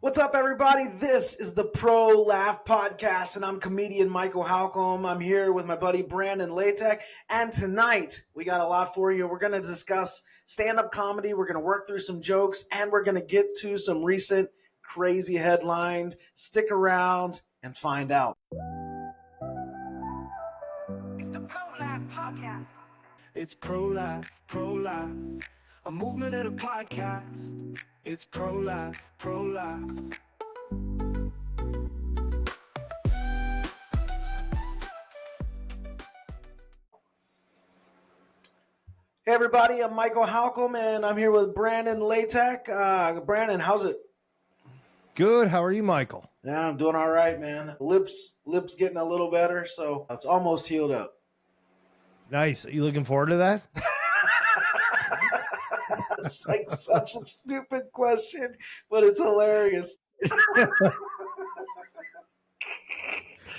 What's up, everybody? This is the Pro Laugh Podcast, and I'm comedian Michael Halcomb. I'm here with my buddy Brandon Latek, and tonight we got a lot for you. We're going to discuss stand-up comedy, we're going to work through some jokes, and we're going to get to some recent crazy headlines. Stick around and find out. It's the Pro Laugh Podcast. It's Pro Life, a movement and a podcast. It's Pro Life. Hey, everybody, I'm Michael Halcomb, and I'm here with Brandon Latek. Brandon, how's it? Good. How are you, Michael? Yeah, I'm doing all right, man. Lips getting a little better, so it's almost healed up. Nice. Are you looking forward to that? It's like such a stupid question, but it's hilarious.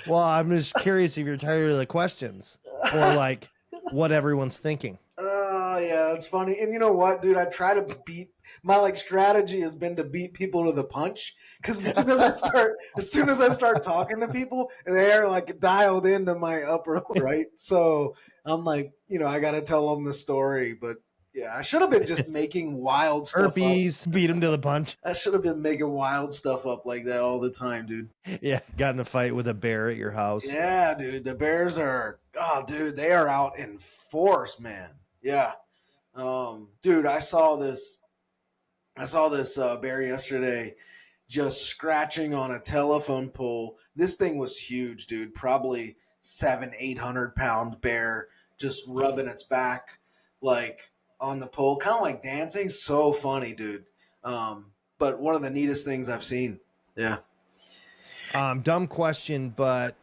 Well, I'm just curious if you're tired of the questions or like what everyone's thinking. Oh, yeah, it's funny. And you know what, dude? I try to beat my strategy has been to beat people to the punch. Because as soon as I start talking to people, they're like dialed into my upper right. So I'm like, I got to tell them the story. But yeah, I should have been just making wild stuff Herpes, beat him to the punch. I should have been making wild stuff up like that all the time, dude. Yeah, got in a fight with a bear at your house. Yeah, dude. The Bears they are out in force, man. Yeah. Dude, I saw this bear yesterday just scratching on a telephone pole. This thing was huge, dude. Probably 700-800 pound bear just rubbing its back like on the pole, kind of like dancing. So funny, dude. But one of the neatest things I've seen. Yeah. Dumb question, but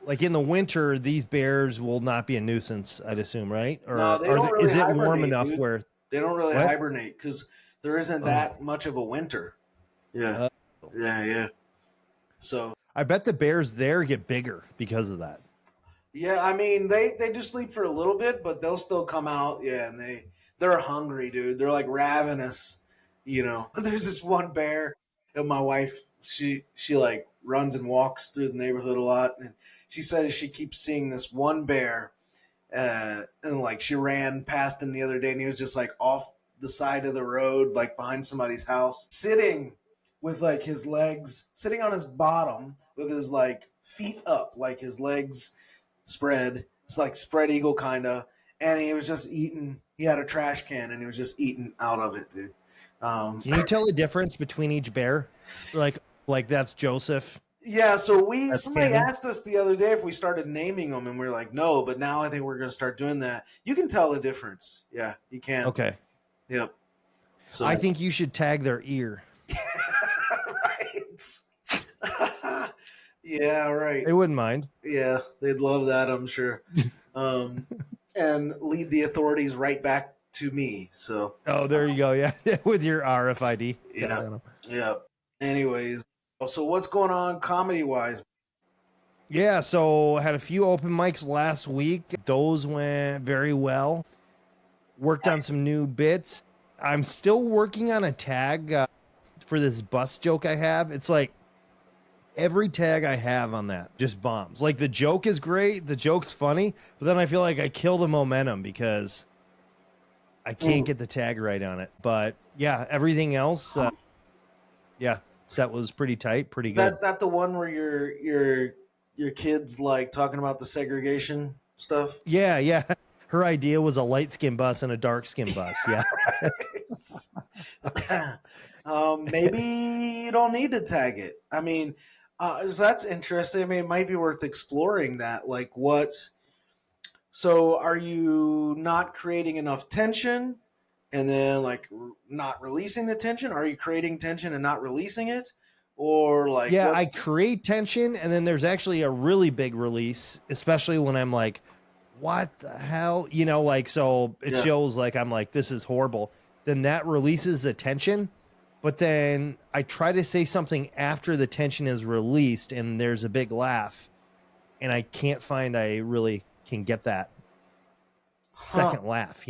like in the winter, these bears will not be a nuisance, I'd assume, right? Or No, they don't really is it warm hibernate, enough dude. where They don't really What? hibernate because there isn't that much of a winter. Yeah. Yeah. So, I bet the bears there get bigger because of that. yeah, I mean, they do sleep for a little bit, but they'll still come out. Yeah, and they're hungry, dude. They're like ravenous, There's this one bear, and my wife, she like runs and walks through the neighborhood a lot, and she says she keeps seeing this one bear, and like she ran past him the other day, and he was just like off the side of the road, like behind somebody's house, sitting with like his legs, sitting on his bottom with his like feet up, like his legs spread. It's like spread eagle kind of, and he was just eating. He had a trash can, and he was just eating out of it, dude. Can you tell the difference between each bear? Like that's Joseph. Yeah, so That's somebody Candy. asked us the other day if we started naming them, and we are like, no, but now I think we're going to start doing that. You can tell the difference. Yeah, you can. Okay. Yep. So I think you should tag their ear. right. Yeah, right. They wouldn't mind. Yeah, they'd love that, I'm sure. And lead the authorities right back to me. So Oh, there you go. Yeah. With your RFID. yeah. Anyways, so what's going on comedy-wise? Yeah. So I had a few open mics last week. Those went very well. Worked on some new bits. I'm still working on a tag for this bus joke I have. It's like every tag I have on that just bombs. Like the joke is great. The joke's funny. But then I feel like I kill the momentum because I can't get the tag right on it. But yeah, everything else. Set was pretty tight, pretty Is good. that the one where your kids like talking about the segregation stuff? Yeah. Her idea was a light skin bus and a dark skin bus. Yeah. Maybe you don't need to tag it. I mean, so that's interesting. I mean, it might be worth exploring that. Like so are you not creating enough tension and then like not releasing the tension? Are you creating tension and not releasing it? Or like, Yeah, I create tension and then there's actually a really big release, especially when I'm like, what the hell? So it shows like I'm like, this is horrible. Then that releases the tension. But then I try to say something after the tension is released and there's a big laugh. And I can't find I really can get that second laugh,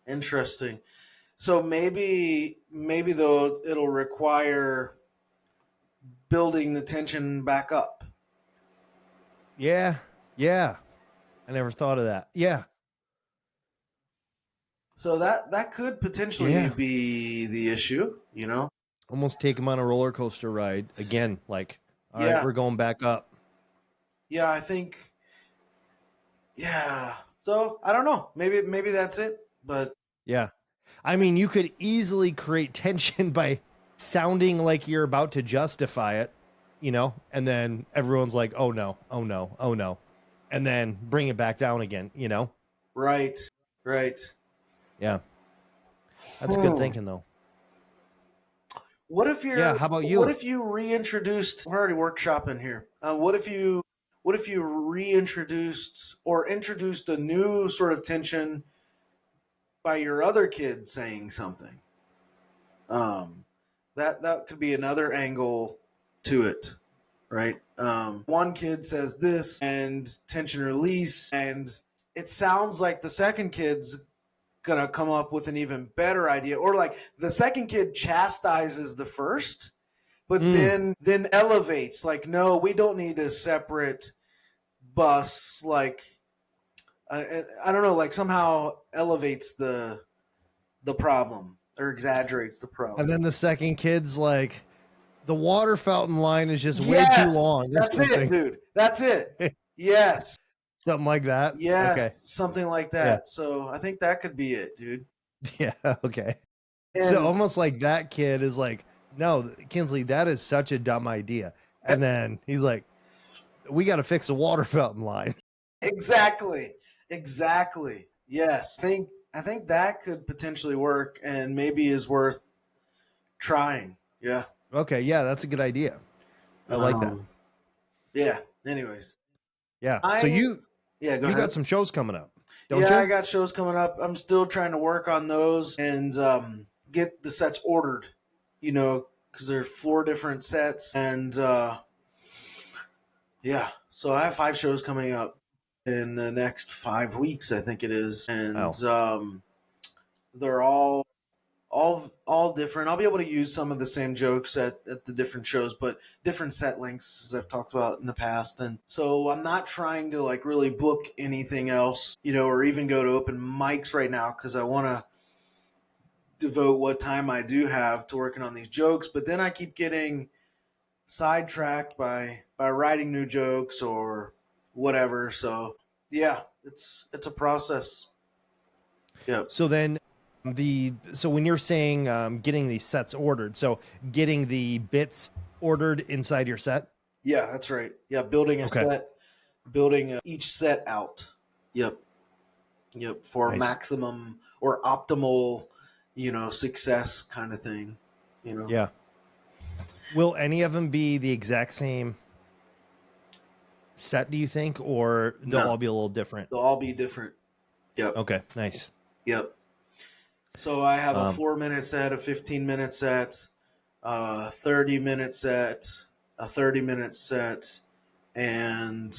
Interesting. So maybe though it'll require building the tension back up. Yeah. Yeah. I never thought of that. Yeah. So that could potentially Yeah. be the issue, Almost take him on a roller coaster ride again. Like, all right, Yeah. we're going back up. Yeah, I think. Yeah. So I don't know. Maybe that's it. But Yeah. I mean, you could easily create tension by sounding like you're about to justify it, and then everyone's like, oh no, oh no, oh no. And then bring it back down again. right, right. Yeah. That's good thinking though. What if you're? Yeah. How about you? What if you reintroduced? We're already workshopping here. What if you? What if you reintroduced or introduced a new sort of tension by your other kid saying something? That could be another angle to it, right? One kid says this and tension release, and it sounds like the second kid's gonna come up with an even better idea, or like the second kid chastises the first, but then elevates, like, no, we don't need a separate bus, like I don't know, like somehow elevates the problem or exaggerates the problem. And then the second kid's like, the water fountain line is just way too Yes, long. Or that's something. it, dude. That's it. Yes, Something like that. yes, Okay. something like that. So I think that could be it, dude. Yeah. Okay. And So almost like that kid is like, no, Kinsley, that is such a dumb idea. And then he's like, we got to fix the water fountain line. exactly, yes. I think that could potentially work, and maybe is worth trying. Yeah. Okay. Yeah. That's a good idea. I like that. Yeah. Anyways, Yeah. I So you yeah go you ahead. got some shows coming up, don't Yeah, you? I got shows coming up. I'm still trying to work on those and get the sets ordered, because there are 4 different sets. And yeah, so I have 5 shows coming up in the next 5 weeks, I think it is. And they're all different. I'll be able to use some of the same jokes at the different shows, but different set lengths, as I've talked about in the past. And so I'm not trying to like really book anything else, or even go to open mics right now, because I want to devote what time I do have to working on these jokes. But then I keep getting sidetracked by writing new jokes or whatever. So yeah, it's a process. Yep. So then so when you're saying getting these sets ordered, so getting the bits ordered inside your set. Yeah, that's right. Yeah, building a Okay. set, building each set out. Yep. For Nice. maximum or optimal, success kind of thing. Yeah. Will any of them be the exact same set, do you think, or they'll No. all be a little different? They'll all be different. Yep. Okay, nice. Yep. So I have a 4-minute set, a 15-minute set, a 30-minute set, a 30-minute set, and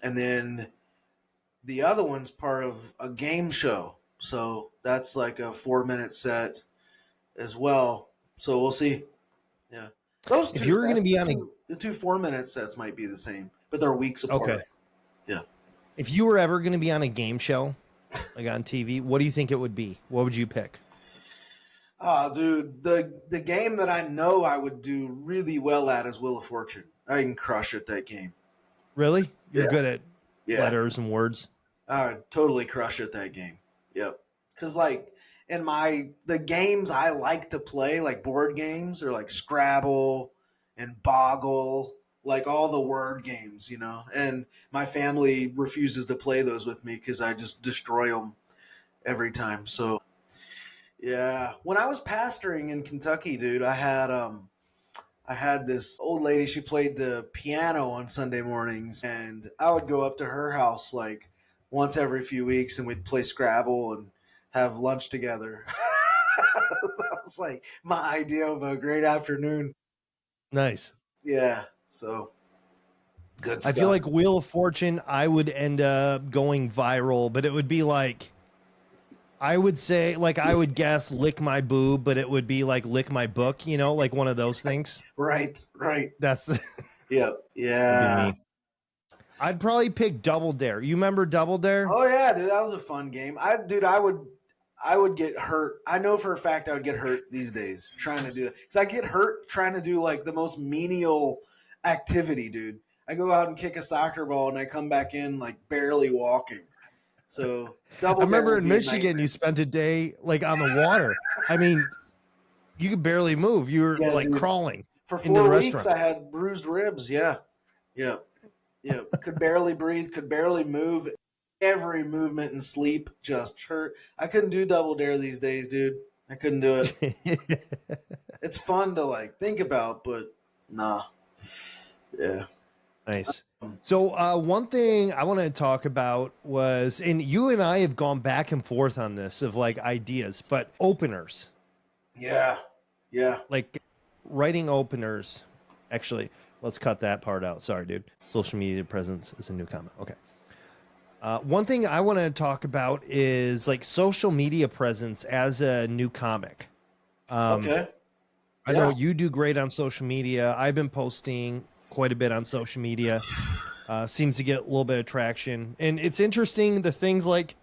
then the other one's part of a game show. So that's like a 4-minute set as well. So we'll see. Yeah. Those two If you were going to sets, be on the 2 4-minute sets might be the same, but they're weeks apart. Okay. Yeah. If you were ever going to be on a game show, like on TV, what do you think it would be? What would you pick? Oh, dude, the game that I know I would do really well at is Wheel of Fortune. I can crush at that game. Really? You're Yeah. good at Yeah. letters and words? I would totally crush at that game. Yep. Because, like, in the games I like to play, like board games, are like Scrabble and Boggle, like all the word games, and my family refuses to play those with me because I just destroy them every time. So yeah, when I was pastoring in Kentucky, dude, I had this old lady. She played the piano on Sunday mornings, and I would go up to her house like once every few weeks, and we'd play Scrabble and have lunch together. That was like my idea of a great afternoon. Nice. Yeah, so good stuff. I feel like Wheel of Fortune, I would end up going viral, but it would be like I would say, like, I would guess lick my boob, but it would be like lick my book, you know, like one of those things. Right, right. That's Yeah, that'd be yeah. me. I'd probably pick Double Dare. You remember Double Dare? Oh yeah, dude, that was a fun game. I would get hurt. I know for a fact I would get hurt these days trying to do it. Because I get hurt trying to do like the most menial activity, dude. I go out and kick a soccer ball and I come back in like barely walking. So I double dare remember would in be a Michigan, nightmare. you spent a day like on the water. I mean, you could barely move. You were Yeah, like dude. crawling For into the 4 weeks restaurant. I had bruised ribs. Yeah. Yeah. Yeah. Could barely breathe, could barely move. Every movement and sleep just hurt. I couldn't do double dare these days, dude. I couldn't do it. It's fun to like think about, but nah. Yeah. Nice. So one thing I want to talk about was, and you and I have gone back and forth on this of like ideas, but openers, Yeah. Yeah. like writing openers. Actually, let's cut that part out. Sorry, dude. Social media presence is a new comment. Okay. One thing I want to talk about is like social media presence as a new comic. Okay. I know Yeah. you do great on social media. I've been posting quite a bit on social media. Seems to get a little bit of traction. And it's interesting, the things like,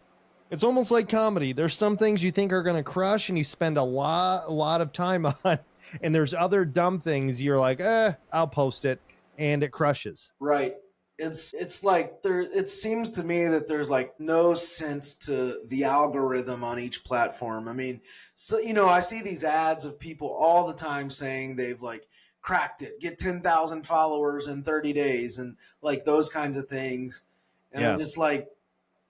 it's almost like comedy. There's some things you think are going to crush and you spend a lot of time on. And there's other dumb things you're like, I'll post it, and it crushes. Right. It's like there it seems to me that there's like no sense to the algorithm on each platform. I mean, so I see these ads of people all the time saying they've like cracked it, get 10,000 followers in 30 days and like those kinds of things. And I'm Yeah. just like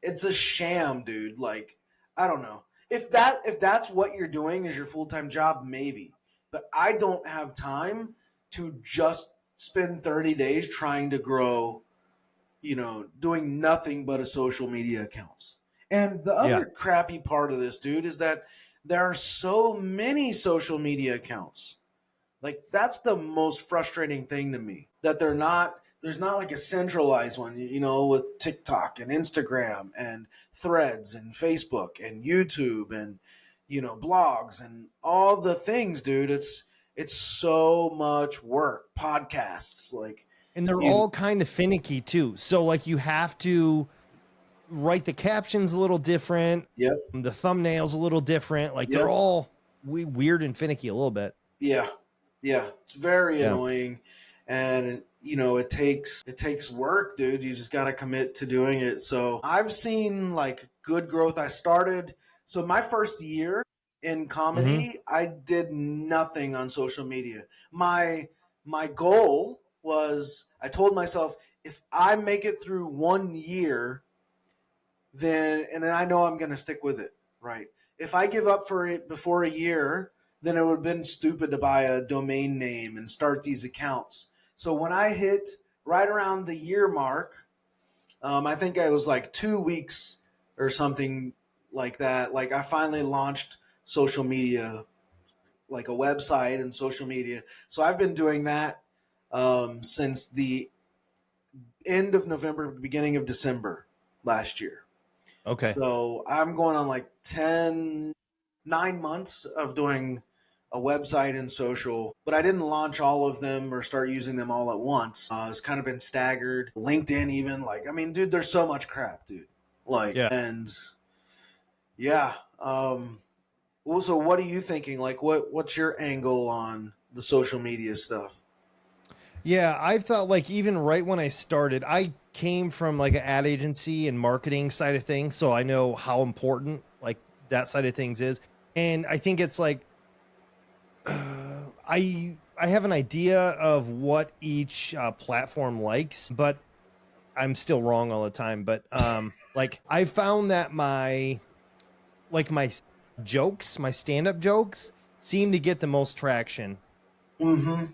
it's a sham, dude. Like I don't know. If that's what you're doing is your full-time job, maybe. But I don't have time to just spend 30 days trying to grow, doing nothing but a social media accounts. And the Yeah. other crappy part of this, dude, is that there are so many social media accounts. Like that's the most frustrating thing to me. That there's not like a centralized one, with TikTok and Instagram and Threads and Facebook and YouTube and blogs and all the things, dude. It's so much work. Podcasts, like And they're you all kind of finicky too. So like you have to write the captions a little different, Yep. the thumbnails a little different. Like Yep. they're all weird and finicky a little bit. Yeah. Yeah. It's very Yeah. annoying. And it takes work, dude. You just gotta commit to doing it. So I've seen like good growth. So my first year in Mhm. comedy, I did nothing on social media. My goal was I told myself if I make it through 1 year, then I know I'm gonna stick with it, right? If I give up for it before a year, then it would have been stupid to buy a domain name and start these accounts. So when I hit right around the year mark, I think it was like 2 weeks or something like that. Like I finally launched social media, like a website and social media. So I've been doing that since the end of November, beginning of December last year. Okay. So I'm going on like 9 months of doing a website and social, but I didn't launch all of them or start using them all at once. It's kind of been staggered. LinkedIn, even like, I mean, dude, there's so much crap, dude. Like, Yeah. and yeah. Well, so what are you thinking? Like, what's your angle on the social media stuff? Yeah. I thought like even right when I started, I came from like an ad agency and marketing side of things. So I know how important like that side of things is. And I think it's like, I have an idea of what each platform likes, but I'm still wrong all the time. But like I found that my jokes, my stand-up jokes seem to get the most traction. Mm-hmm.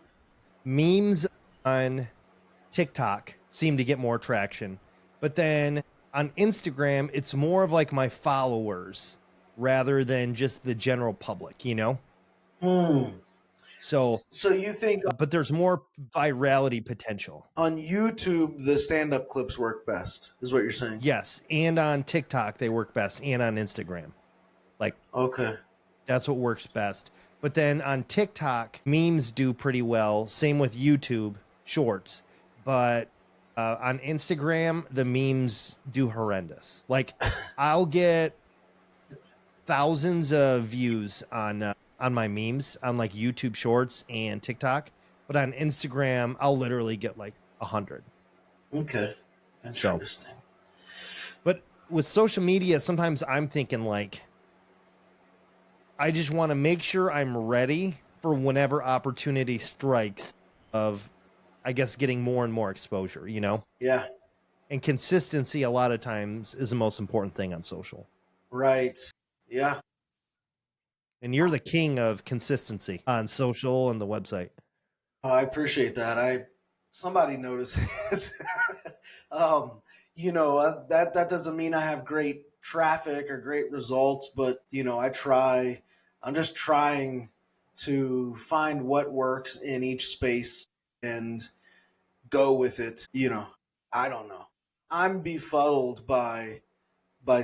Memes on TikTok seem to get more traction. But then on Instagram, it's more of like my followers rather than just the general public, you know? Hmm. So, So you think but there's more virality potential. on YouTube the stand-up clips work best, is what you're saying? Yes. And on TikTok, they work best, and on Instagram. Like Okay. that's what works best. But then on TikTok, memes do pretty well. Same with YouTube shorts. But on Instagram, the memes do horrendous. Like I'll get thousands of views on my memes on like YouTube shorts and TikTok, but on Instagram, I'll literally get like 100. Okay. So, Interesting. but with social media, sometimes I'm thinking like, I just want to make sure I'm ready for whenever opportunity strikes of, I guess, getting more and more exposure, you know? Yeah. And consistency a lot of times is the most important thing on social. Right. Yeah. And you're the king of consistency on social and the website. Oh, I appreciate that. Somebody notices. um, that doesn't mean I have great traffic or great results, but I try. I'm just trying to find what works in each space and go with it. I don't know. I'm befuddled by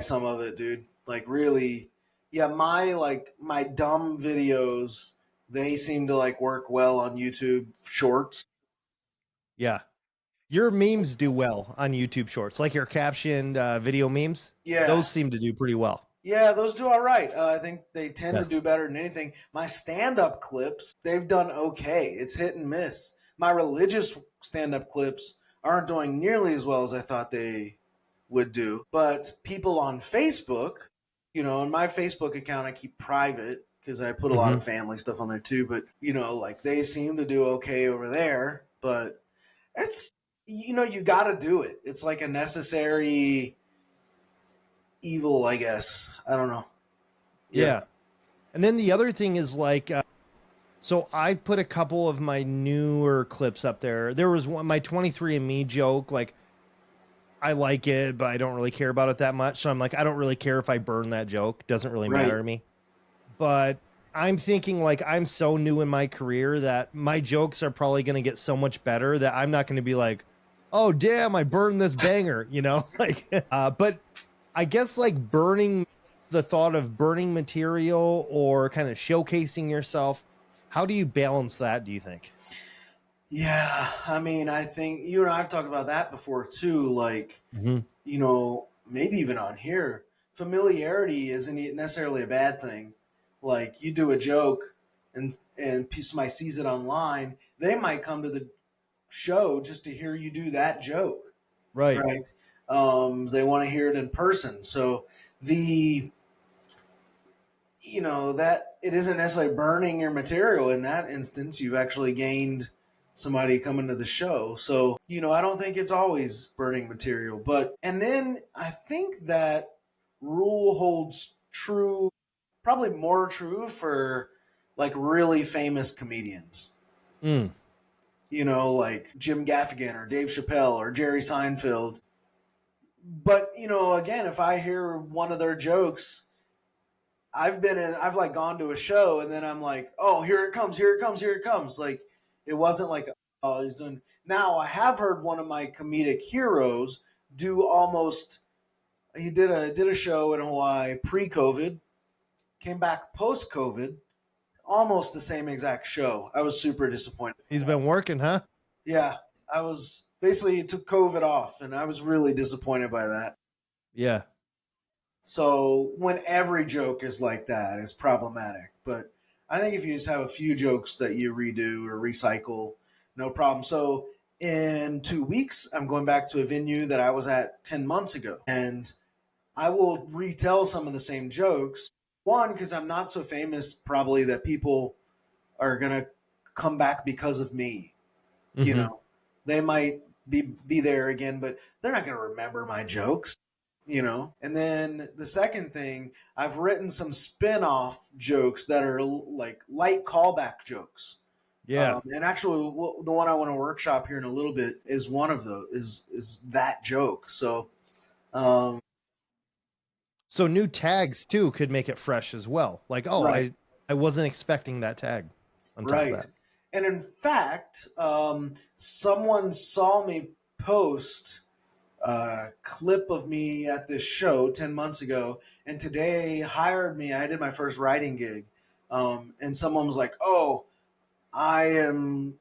some of it, dude. Like really, yeah, my dumb videos, they seem to like work well on YouTube shorts. Yeah. Your memes do well on YouTube shorts, like your captioned video memes. Yeah. Those seem to do pretty well. Yeah, those do all right. I think they tend Yeah. to do better than anything. My stand-up clips, they've done okay. It's hit and miss. My religious stand-up clips aren't doing nearly as well as I thought they would do. But people on Facebook, in my Facebook account, I keep private because I put a lot Mhm. of family stuff on there too. But, like they seem to do okay over there. But it's, you got to do it. It's like a necessary evil, I guess. I don't know. Yeah. Yeah. And then the other thing is like, so I put a couple of my newer clips up there. There was one, my 23andMe joke. Like, I like it, but I don't really care about it that much. So I'm like, I don't really care if I burn that joke. Doesn't really Right. matter to me. But I'm thinking like I'm so new in my career that my jokes are probably going to get so much better that I'm not going to be like, oh damn, I burned this banger, like. But I guess like the thought of burning material or kind of showcasing yourself. How do you balance that? Do you think? Yeah. I mean, I think you and I have talked about that before too. Like, Mm-hmm. maybe even on here, familiarity isn't necessarily a bad thing. Like, you do a joke and somebody sees it online, they might come to the show just to hear you do that joke, Right. right? They want to hear it in person. So the that it isn't necessarily burning your material in that instance. You've actually gained somebody coming to the show. So, I don't think it's always burning material. And then I think that rule holds true, probably more true for like really famous comedians. Mm. Like Jim Gaffigan or Dave Chappelle or Jerry Seinfeld. But, again, if I hear one of their jokes, I've like gone to a show and then I'm like, oh, here it comes, here it comes, here it comes. Like, it wasn't like, oh, he's doing. Now I have heard one of my comedic heroes do almost. He did a show in Hawaii pre-COVID, came back post-COVID, almost the same exact show. I was super disappointed. He's been working, huh? Yeah, I was basically he took COVID off, and I was really disappointed by that. Yeah. So when every joke is like that, it's problematic. But I think if you just have a few jokes that you redo or recycle, no problem. So in 2 weeks, I'm going back to a venue that I was at 10 months ago. And I will retell some of the same jokes. One, because I'm not so famous, probably, that people are going to come back because of me. Mm-hmm. They might be there again, but they're not going to remember my jokes. And then the second thing, I've written some spin-off jokes that are like light callback jokes. Yeah. And actually, the one I want to workshop here in a little bit is one of those is that joke. So, um, So new tags too could make it fresh as well. Like, oh, right, I wasn't expecting that tag on top of right. that. And in fact, someone saw me post clip of me at this show 10 months ago, and today hired me. I did my first writing gig. And someone was like, "Oh, I am,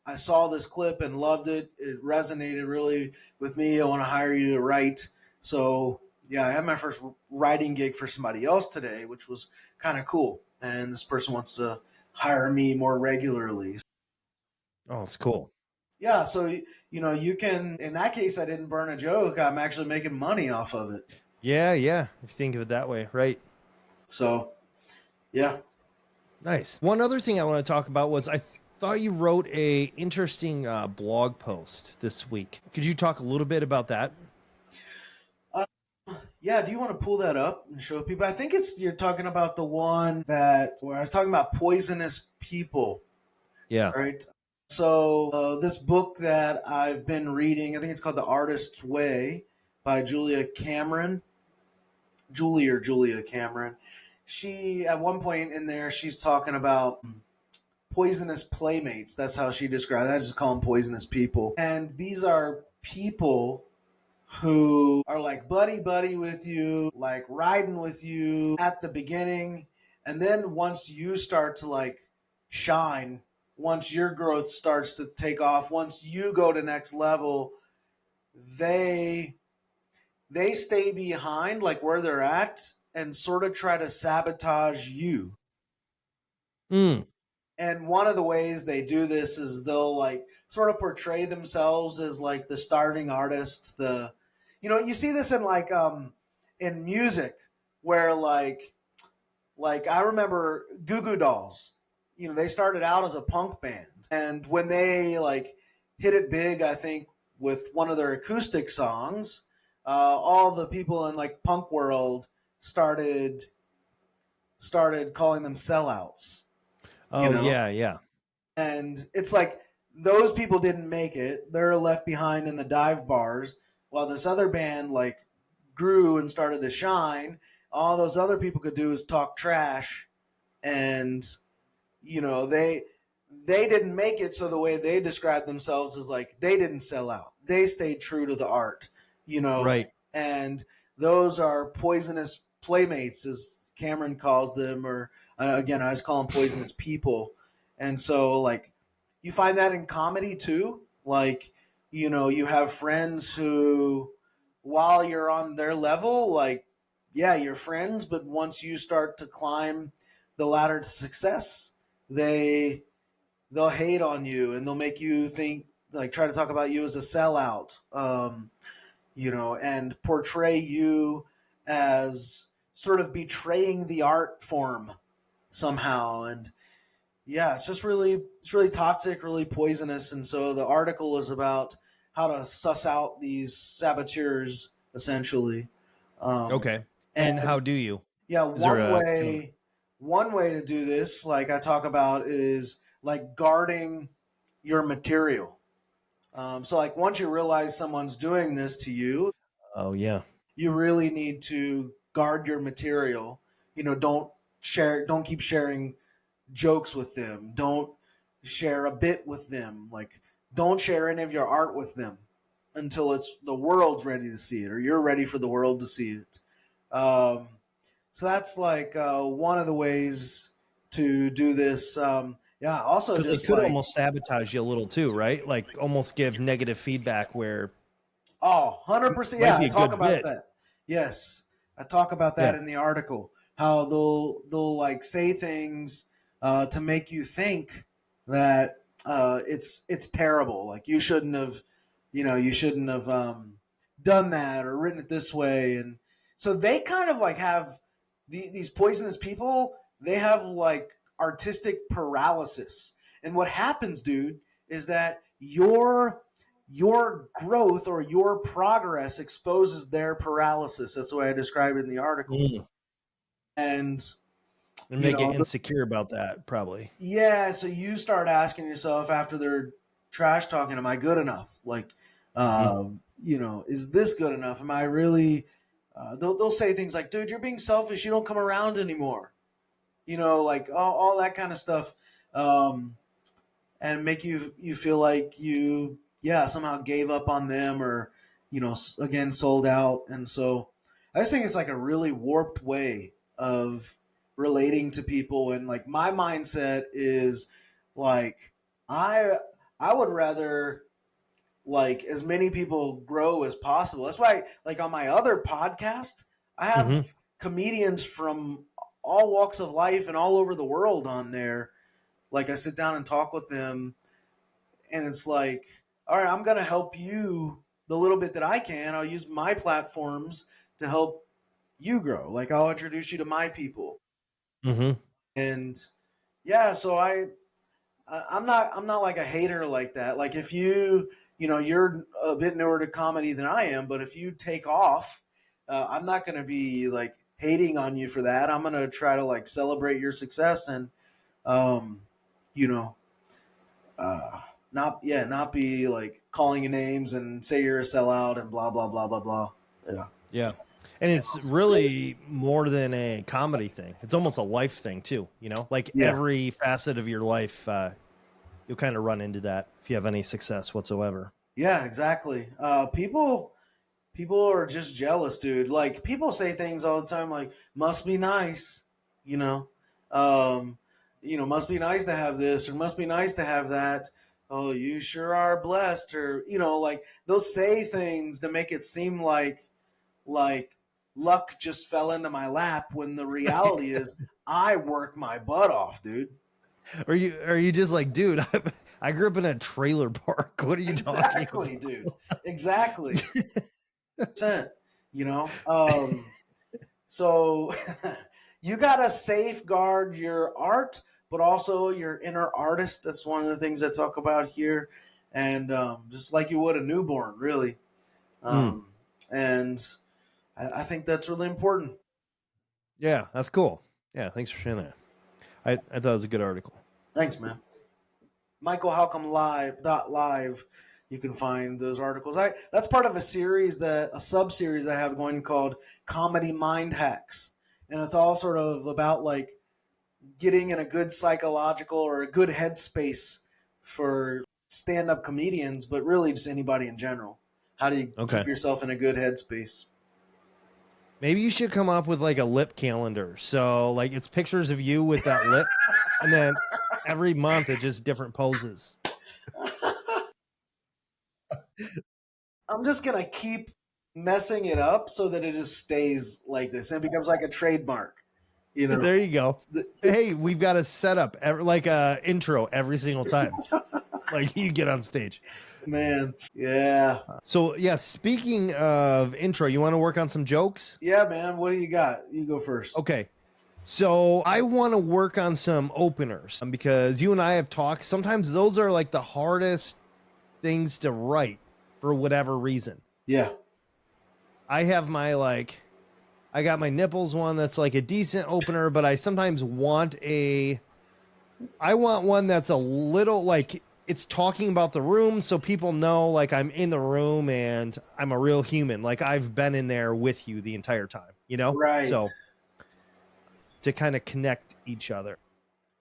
I saw this clip and loved it. It resonated really with me. I want to hire you to write." So, yeah, I had my first writing gig for somebody else today, which was kind of cool. And this person wants to hire me more regularly. Oh, it's cool. Yeah, so you can. In that case, I didn't burn a joke. I'm actually making money off of it. Yeah, yeah. If you think of it that way, right? So, yeah. Nice. One other thing I want to talk about was I thought you wrote a interesting blog post this week. Could you talk a little bit about that? Uh, yeah, do you want to pull that up and show people? I think you're talking about the one that where I was talking about poisonous people, Yeah. right? So this book that I've been reading, I think it's called The Artist's Way by Julia Cameron. She at one point in there she's talking about poisonous playmates. That's how she described it. I just call them poisonous people. And these are people who are like buddy buddy with you, like riding with you at the beginning. And then once you start to like shine, once your growth starts to take off, once you go to next level, they stay behind like where they're at and sort of try to sabotage you. Mm. And one of the ways they do this is they'll like sort of portray themselves as like the starving artist. You see this in like in music where like I remember Goo Goo Dolls. They started out as a punk band, and when they like hit it big, I think with one of their acoustic songs, all the people in like punk world started calling them sellouts. You Oh, know, yeah, yeah. and it's like those people didn't make it. They're left behind in the dive bars while this other band like grew and started to shine. All those other people could do is talk trash, and they didn't make it. So the way they described themselves is like they didn't sell out. They stayed true to the art, Right. and those are poisonous playmates, as Cameron calls them, or again, I just call them poisonous people. And so, like, you find that in comedy too. Like, you have friends who, while you're on their level, like, yeah, you're friends, but once you start to climb the ladder to success, they'll hate on you and they'll make you think, like, try to talk about you as a sellout. And portray you as sort of betraying the art form somehow. And yeah, it's really toxic, really poisonous. And so the article is about how to suss out these saboteurs, essentially. Um, Okay. and And how do you? yeah, Is there a one way to do this, like I talk about, is like guarding your material. So like once you realize someone's doing this to you, Oh, yeah. you really need to guard your material. Don't keep sharing jokes with them. Don't share a bit with them. Like, don't share any of your art with them until it's the world's ready to see it or you're ready for the world to see it. Um, so that's like one of the ways to do this. Yeah, also Because they just could like, almost sabotage you a little too, right? Like almost give negative feedback where 100%. might Yeah, be I a talk good about bit. that. Yes, I talk about that Yeah. in the article. How they'll like say things to make you think that it's terrible. Like you shouldn't have done that or written it this way. And so they kind of like have these poisonous people. They have like artistic paralysis. And what happens, dude, is that your growth or your progress exposes their paralysis. That's the way I describe it in the article. Mm. And And you make it know, insecure about that, probably. yeah. So you start asking yourself after they're trash talking, "Am I good enough? Like, Mm. is this good enough? Am I really?" They'll say things like, "Dude, you're being selfish. You don't come around anymore." Like all that kind of stuff, and make you feel like you, yeah, somehow gave up on them, or again sold out. And so I just think it's like a really warped way of relating to people. And like my mindset is like I I would rather like as many people grow as possible. That's why like on my other podcast, I Mm-hmm. have comedians from all walks of life and all over the world on there. Like I sit down and talk with them, and it's like, all right, I'm going to help you the little bit that I can. I'll use my platforms to help you grow. Like I'll introduce you to my people. Mm-hmm. And yeah, so I'm not like a hater like that. Like if you're a bit newer to comedy than I am, but if you take off, I'm not going to be like hating on you for that. I'm going to try to like celebrate your success and um you know uh not be like calling you names and say you're a sellout and blah blah blah blah blah. Yeah. Yeah. And it's really more than a comedy thing. It's almost a life thing too, you know? Like Yeah. every facet of your life, you'll kind of run into that if you have any success whatsoever. Yeah, exactly. People are just jealous, dude. Like people say things all the time like must be nice, you know. Um, must be nice to have this or must be nice to have that. Oh, you sure are blessed or like they'll say things to make it seem like luck just fell into my lap when the reality is I work my butt off, dude. Are you just like, dude, I grew up in a trailer park. What are you talking Exactly, about? dude. Exactly. Percent, you know. So you gotta safeguard your art, but also your inner artist. That's one of the things I talk about here, and just like you would a newborn, really. Mm, Um, and I think that's really important. yeah, that's cool. Yeah, thanks for sharing that. I thought it was a good article. Thanks, man. Michael Halcomb Live. You can find those articles. That's part of a sub series I have going called Comedy Mind Hacks, and it's all sort of about like getting in a good psychological or a good headspace for stand up comedians, but really just anybody in general. How do you Okay. keep yourself in a good headspace? Maybe you should come up with like a lip calendar. So like it's pictures of you with that lip, and then every month it's just different poses. I'm just going to keep messing it up so that it just stays like this and it becomes like a trademark, you know? There you go. The- Hey, we've got a setup like a intro every single time. Like you get on stage. Man. Yeah. So yeah, speaking of intro, you want to work on some jokes? Yeah, man. What do you got? You go first. Okay. So I want to work on some openers because you and I have talked. Sometimes those are like the hardest things to write for whatever reason. Yeah. I have I got my nipples one that's like a decent opener, but I sometimes I want one that's a little like it's talking about the room so people know like I'm in the room and I'm a real human. Like I've been in there with you the entire time, you know? Right. So to kind of connect each other.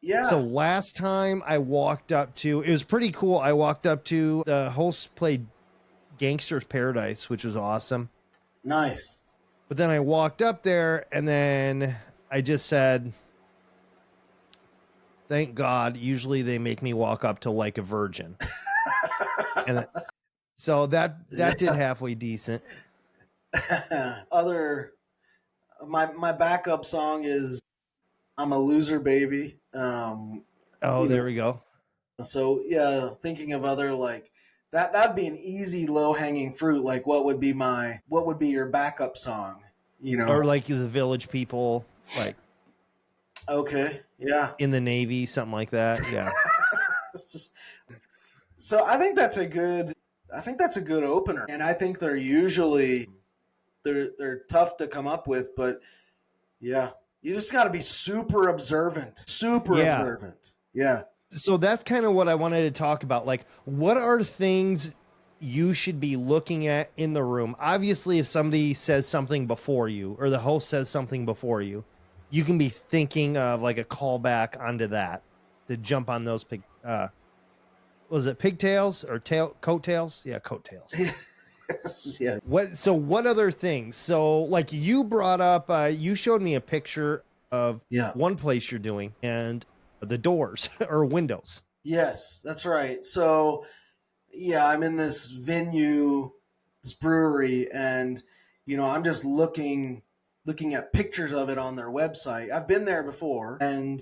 Yeah. So last time it was pretty cool. I walked up to the host played Gangster's Paradise, which was awesome. Nice. But then I walked up there and then I just said, thank God. Usually they make me walk up to like a virgin. And so that did halfway decent. My backup song is I'm a Loser Baby. There we go. So yeah, thinking of other like that'd be an easy low hanging fruit. Like what would be your backup song? Or like the Village People, like Okay, yeah. in the Navy, something like that. Yeah. So I think that's a good opener, and I think they're tough to come up with, but yeah, you just got to be super observant, Yeah. observant. Yeah. So that's kind of what I wanted to talk about. Like, what are things you should be looking at in the room? Obviously, if somebody says something before you or the host says something before you, you can be thinking of like a callback onto that to jump on those was it pigtails or coattails? Yeah, coattails. Yeah. What other things? So like you brought up, you showed me a picture of Yeah. one place you're doing and the doors or windows. Yes, that's right. So, yeah, I'm in this venue, this brewery, and I'm just looking at pictures of it on their website. I've been there before, and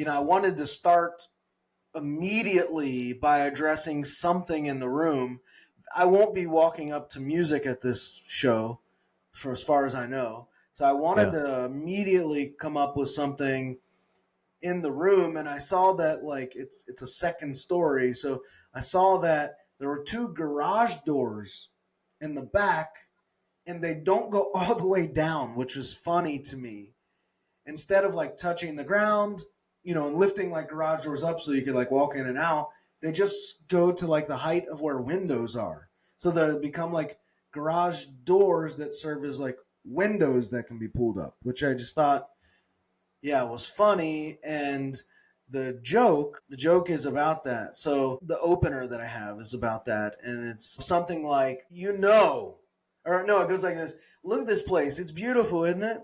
I wanted to start immediately by addressing something in the room. I won't be walking up to music at this show, for as far as I know. So I wanted Yeah. to immediately come up with something in the room, and I saw that like it's a second story. So I saw that there were two garage doors in the back, and they don't go all the way down, which was funny to me. Instead of like touching the ground, and lifting like garage doors up so you could like walk in and out, they just go to like the height of where windows are. So they become like garage doors that serve as like windows that can be pulled up, which I just thought, yeah, it was funny. And the joke is about that. So the opener that I have is about that, and it's something like, or no, it goes like this: look at this place, it's beautiful, isn't it?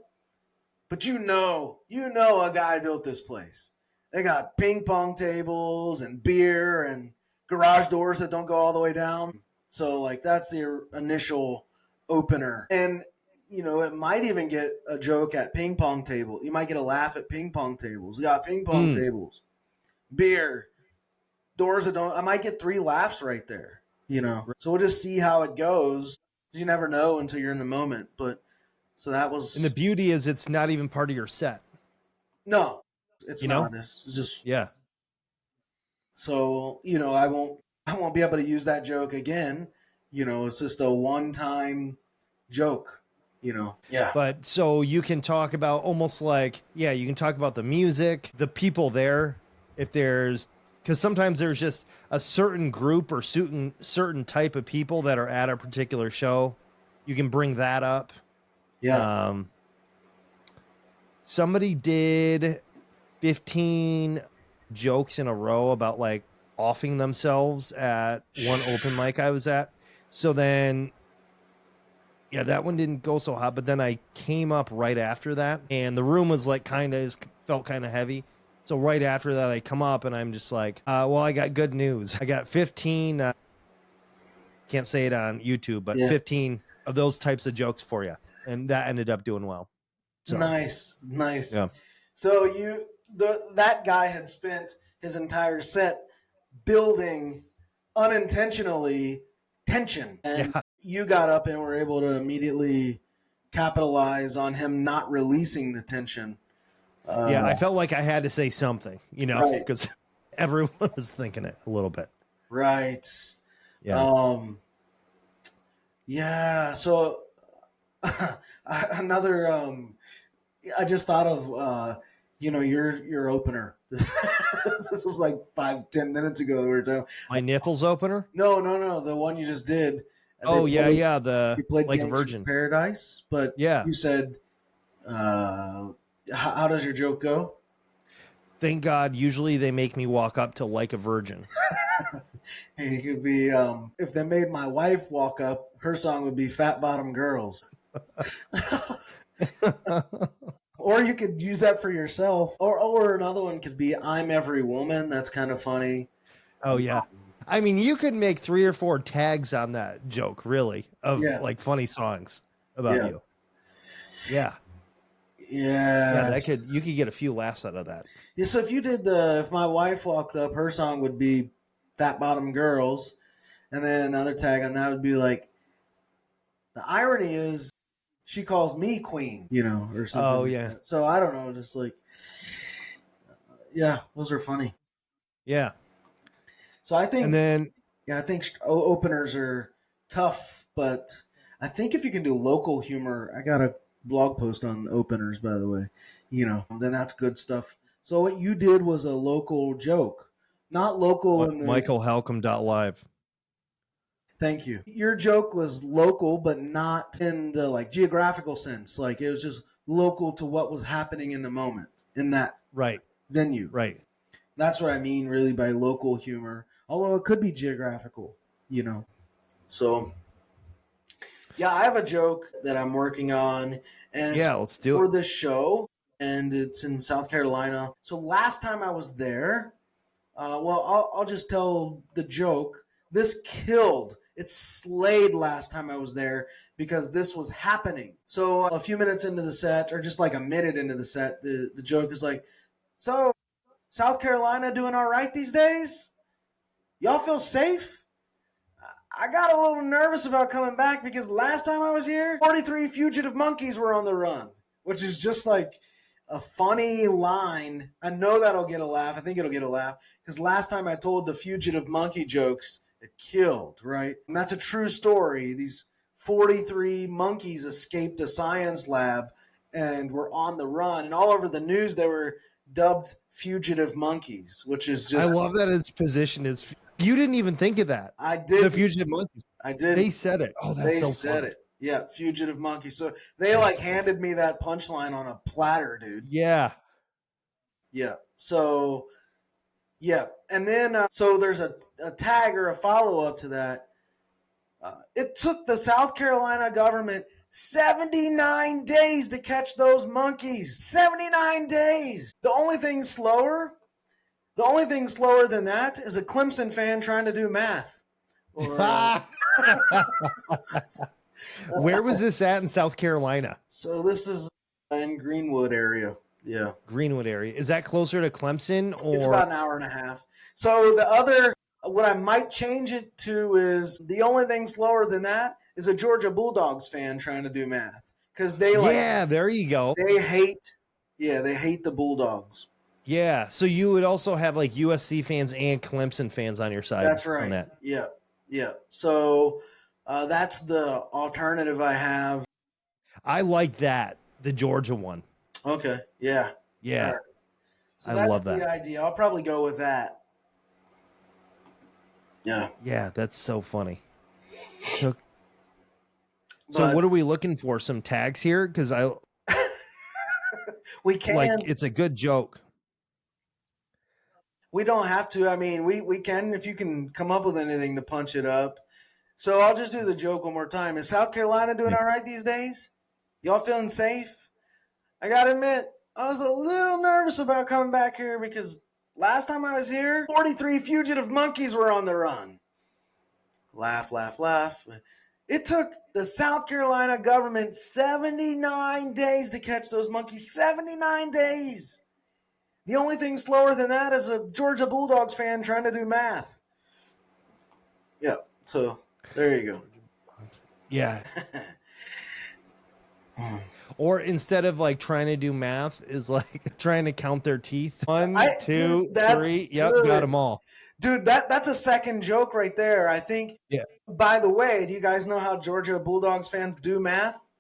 But a guy built this place. They got ping pong tables and beer and garage doors that don't go all the way down. So like that's the initial opener. And it might even get a joke at ping pong table. You might get a laugh at ping pong tables. You got ping pong tables, beer, doors that don't. I might get 3 laughs right there. So we'll just see how it goes. You never know until you're in the moment. But so that was. And the beauty is it's not even part of your set. No, it's You know? not. It's just Yeah. so I won't be able to use that joke again. It's just a one-time joke. Yeah. But so you can talk about almost like, yeah, you can talk about the music, the people there, if there's, because sometimes there's just a certain group or certain type of people that are at a particular show. You can bring that up. Yeah. Somebody did 15 jokes in a row about like offing themselves at one open mic I was at. So then, yeah, that one didn't go so hot, but then I came up right after that and the room was like felt kind of heavy. So right after that, I come up and I'm just like, well, I got good news. I got 15, can't say it on YouTube, but Yeah. 15 of those types of jokes for you. And that ended up doing well. So, Nice. yeah. So that guy had spent his entire set building unintentionally tension, and Yeah. you got up and were able to immediately capitalize on him not releasing the tension. Yeah, I felt like I had to say something, Right. because everyone was thinking it a little bit. Right. Yeah. Yeah. So another. I just thought of your opener. This was like 5-10 minutes ago. We were talking. My nipples opener? No, the one you just did. Oh, yeah, yeah. They played Like a Gangster's virgin. Paradise, but Yeah. you said, how does your joke go? Thank God, usually they make me walk up to like a virgin. It could be, if they made my wife walk up, her song would be Fat Bottom Girls. Or you could use that for yourself. Or another one could be I'm Every Woman. That's kind of funny. Oh, yeah. I mean, you could make 3 or 4 tags on that joke, really, of Yeah. like funny songs about Yeah. you. Yeah. Yeah. Yeah, you could get a few laughs out of that. Yeah, so if my wife walked up, her song would be Fat Bottom Girls. And then another tag on that would be like, the irony is she calls me queen, or something. Oh, like yeah. that. So I don't know, just like, yeah, those are funny. Yeah. So I think, And then, I think openers are tough, but I think if you can do local humor, I got a blog post on openers, by the way, then that's good stuff. So what you did was a local joke, not local in the. MichaelHalcom.live. Thank you. Your joke was local, but not in the like geographical sense. Like it was just local to what was happening in the moment in that Right. venue. Right. That's what I mean really by local humor. Although it could be geographical, So Yeah, I have a joke that I'm working on, and it's Yeah, let's do for it. this show, and it's in South Carolina. So last time I was there, well, I'll just tell the joke. This killed. It slayed last time I was there because this was happening. So a few minutes into the set, or just like a minute into the set, the joke is like, so South Carolina doing all right these days? Y'all feel safe? I got a little nervous about coming back because last time I was here, 43 fugitive monkeys were on the run, which is just like a funny line. I know that'll get a laugh. I think it'll get a laugh because last time I told the fugitive monkey jokes, it killed, right? And that's a true story. These 43 monkeys escaped a science lab and were on the run. And all over the news, they were dubbed fugitive monkeys, which is I just, love that its position is. You didn't even think of that. I The did, Fugitive Monkeys. I did. They said it. Oh, that's They so said funny. it. Yeah, fugitive monkey. So they like handed me that punchline on a platter, dude. Yeah. Yeah. So yeah, and then so there's a tag or a follow up to that. It took the South Carolina government 79 days to catch those monkeys. 79 days. The only thing slower than that is a Clemson fan trying to do math. Or Where was this at in South Carolina? so this is in Greenwood area. Yeah. Greenwood area. Is that closer to Clemson or? It's about an hour and a half. So the other, what I might change it to is the only thing slower than that is a Georgia Bulldogs fan trying to do math because they like Yeah, there you go. they hate, yeah, they hate the Bulldogs. Yeah, so you would also have like USC fans and Clemson fans on your side. That's On right. that. Yeah, yeah. So that's the alternative I have. I like that, the Georgia one. Okay. Yeah. Yeah, All right. So I that's love the that. idea. I'll probably go with that. Yeah. Yeah, that's so funny. So But what are we looking for? Some tags here? Because I we can. like it's a good joke. We don't have to. I mean, we can if you can come up with anything to punch it up. So I'll just do the joke one more time. Is South Carolina doing Yeah. all right these days? Y'all feeling safe? I gotta admit, I was a little nervous about coming back here because last time I was here, 43 fugitive monkeys were on the run. Laugh, laugh, laugh. It took the South Carolina government 79 days to catch those monkeys. 79 days. The only thing slower than that is a Georgia Bulldogs fan trying to do math. Yeah, so there you go. Yeah. Or instead of like trying to do math, is like trying to count their teeth. One, two, Dude, that's three. Yep, good. got them all. Dude, that's a second joke right there. I think. Yeah. By the way, do you guys know how Georgia Bulldogs fans do math?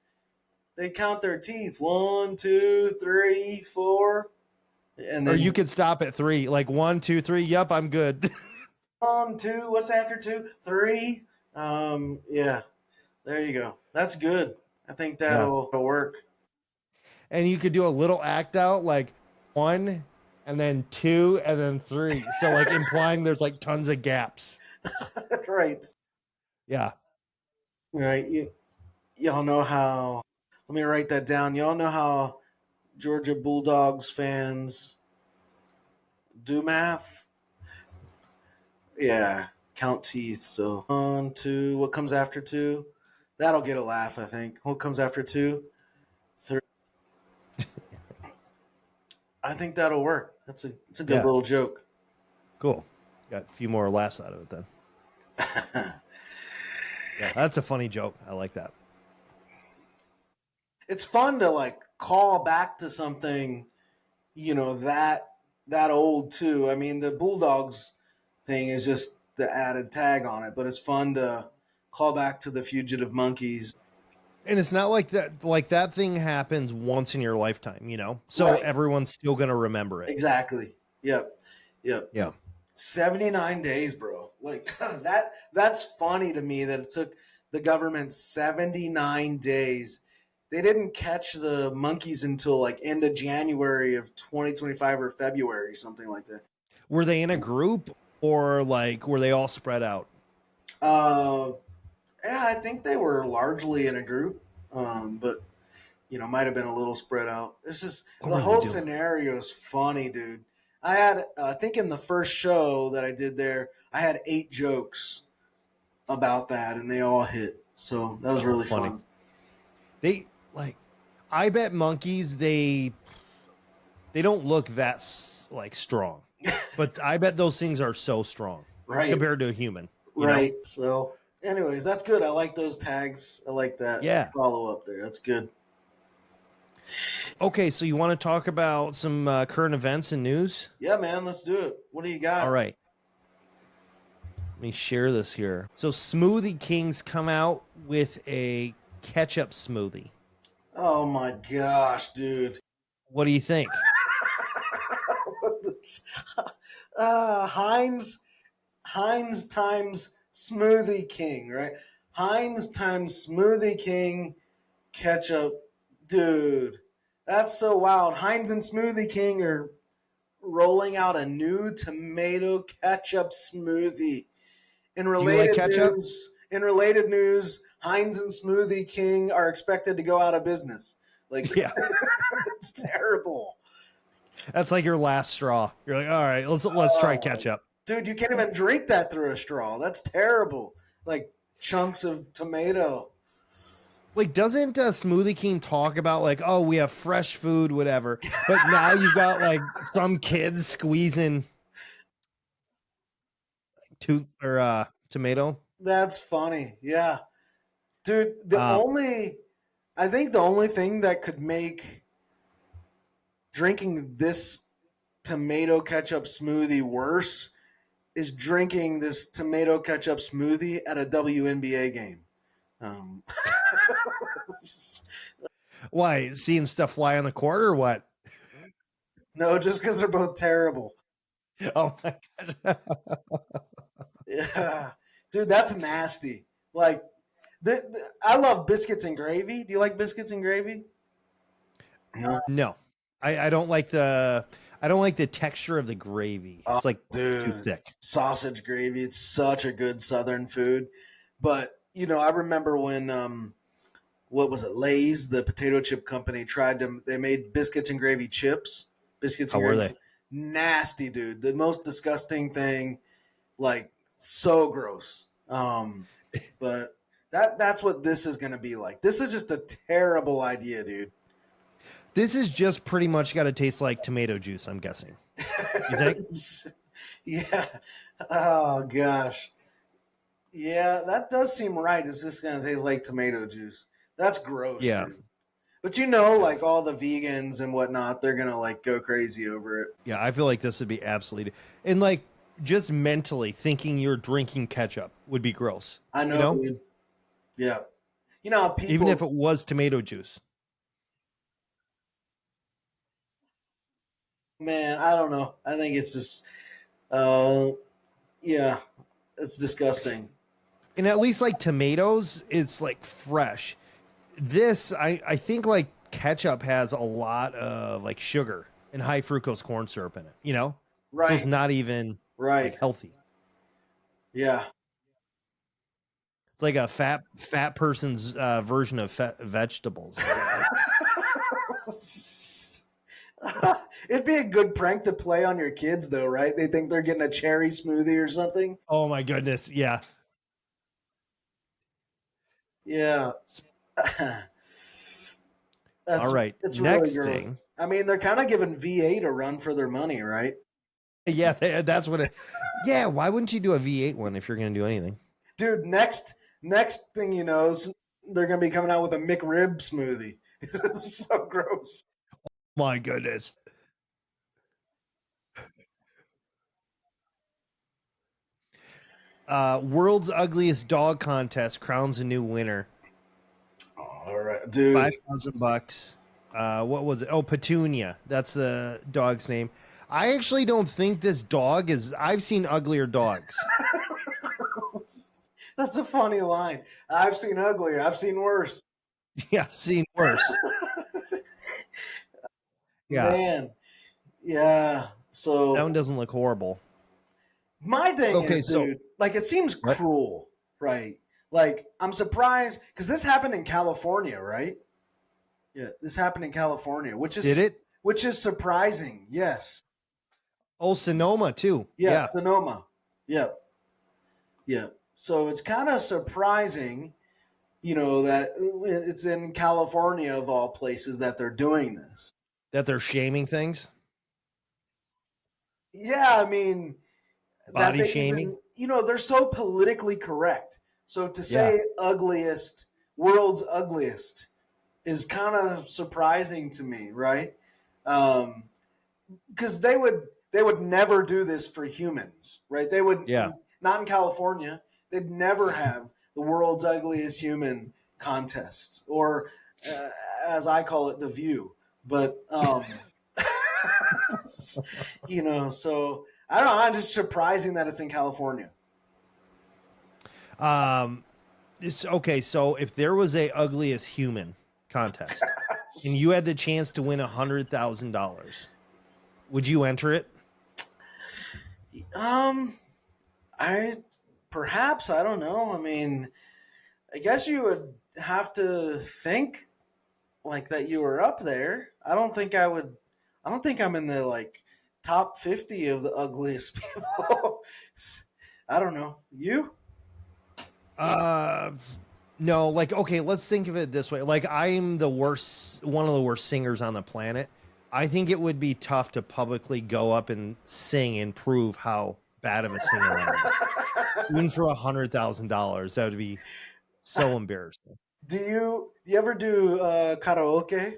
They count their teeth. 1, 2, 3, 4. And Or then you could stop at 3. Like 1, 2, 3. Yep, I'm good. 1, 2, what's after 2? 3. Yeah. There you go. That's good. I think that'll work. And you could do a little act out like 1 and then 2 and then 3. So like implying there's like tons of gaps. Right. Yeah. Right. Y'all know how, let me write that down. Y'all know how Georgia Bulldogs fans do math? Yeah. Count teeth. So 1, 2, what comes after 2? That'll get a laugh, I think. What comes after 2? 3. I think that'll work. It's a good little joke. Cool. Got a few more laughs out of it then. Yeah, that's a funny joke. I like that. It's fun to like call back to something, that old too. I mean, the Bulldogs thing is just the added tag on it, but it's fun to call back to the fugitive monkeys. And it's not like that thing happens once in your lifetime, So Right. everyone's still going to remember it. Exactly. Yep. Yeah. 79 days, bro. Like that's funny to me that it took the government 79 days. They didn't catch the monkeys until like end of January of 2025 or February, something like that. Were they in a group or like were they all spread out? Yeah, I think they were largely in a group, but might have been a little spread out. This is What the were they whole doing? scenario is funny, dude. I had, I think, in the first show that I did there, I had 8 jokes about that, and they all hit. So that was Oh, really funny. fun. They like, I bet monkeys they don't look that like strong, but I bet those things are so strong Right, compared to a human. You know? right. So, anyways, that's good. I like those tags. I like that Yeah. follow up there. That's good. Okay, so you want to talk about some current events and news? Yeah, man. Let's do it. What do you All got? right. Let me share this here. So Smoothie Kings come out with a ketchup smoothie. Oh my gosh, dude. What do you think? Heinz times Smoothie King, right? Heinz times Smoothie King ketchup, dude. That's so wild. Heinz and Smoothie King are rolling out a new tomato ketchup smoothie. Do you like ketchup? In related news, Heinz and Smoothie King are expected to go out of business. Like Yeah. it's terrible. That's like your last straw. You're like, all right, let's try Oh, ketchup. dude, you can't even drink that through a straw. That's terrible. Like chunks of tomato. Like, doesn't Smoothie King talk about like, oh, we have fresh food, whatever, but now you've got like some kids squeezing tomato. That's funny. Yeah. Dude, Uh, I think the only thing that could make drinking this tomato ketchup smoothie worse is drinking this tomato ketchup smoothie at a WNBA game. Um, why seeing stuff fly on the court or what? no, just because they're both terrible. Oh my gosh. Yeah, dude, that's nasty. Like, I love biscuits and gravy. Do you like biscuits and gravy? No. No, I don't like the texture of the gravy. Oh, It's like too dude, thick. sausage gravy. It's such a good Southern food. But I remember when what was it? Lay's, the potato chip company, tried to. They made biscuits and gravy chips. Biscuits How and were gravy, they? nasty, dude. The most disgusting thing. Like so gross. But that's what this is gonna be like. This is just a terrible idea, dude. This is just pretty much got to taste like tomato juice. I'm guessing. You think? Yeah. Oh gosh. Yeah, that does seem right. It's just gonna taste like tomato juice. That's gross, Yeah. dude. But like all the vegans and whatnot, they're gonna like go crazy over it. Yeah, I feel like this would be absolutely and like just mentally thinking you're drinking ketchup would be gross. I You know, know? dude. Yeah. You know how Even if people it was tomato juice. man, I don't know. I think it's just uh yeah, it's disgusting. And at least like tomatoes, it's like fresh. This I think like ketchup has a lot of like sugar and high fructose corn syrup in it, you know? So it's Right. not even like Right. healthy. Yeah. It's like a fat person's version of vegetables. It'd be a good prank to play on your kids though, right? They think they're getting a cherry smoothie or something. Oh my goodness, yeah. Yeah. All right, It's really next gross. thing. I mean, they're kind of giving V8 a run for their money, right? Yeah, that's what it. Yeah, why wouldn't you do a V8 one if you're going to do anything? Dude, next thing you know, they're gonna be coming out with a McRib smoothie. It's so gross. My goodness. World's Ugliest Dog Contest crowns a new winner. All right, dude. $5,000. What was it? Oh, Petunia. That's the dog's name. I actually don't think this dog is. I've seen uglier dogs. That's a funny line. I've seen uglier. I've seen worse. Yeah, I've seen worse. Yeah, Man, yeah. that So one doesn't look horrible. my thing Okay, is, so dude, like it seems what? cruel, right? Like, I'm surprised because this happened in California, right? Yeah, this happened in California, Did it? which is surprising. Yes. Oh, Sonoma too. Yeah, Yeah. Sonoma. Yeah. Yeah. So it's kind of surprising, that it's in California of all places that they're doing this. That they're shaming things, Yeah, I mean, that body they shaming. even, they're so politically correct. So to Yeah. say ugliest, world's ugliest is kind of surprising to me, right? Because they would never do this for humans, right? They would Yeah. not in California. They'd never have the world's ugliest human contest, or as I call it, the View. But so I don't know. I'm just surprising that it's in California. Okay, so if there was a ugliest human contest and you had the chance to win $100,000, would you enter it? I perhaps I don't know. I mean, I guess you would have to think like that you were up there. I don't think I would. I don't think I'm in the like top 50 of the ugliest people. I don't know. You? Uh, no, like, okay, let's think of it this way. Like, I'm one of the worst singers on the planet. I think it would be tough to publicly go up and sing and prove how bad of a singer I am. Even for $100,000, that would be so embarrassing. Do you ever do karaoke?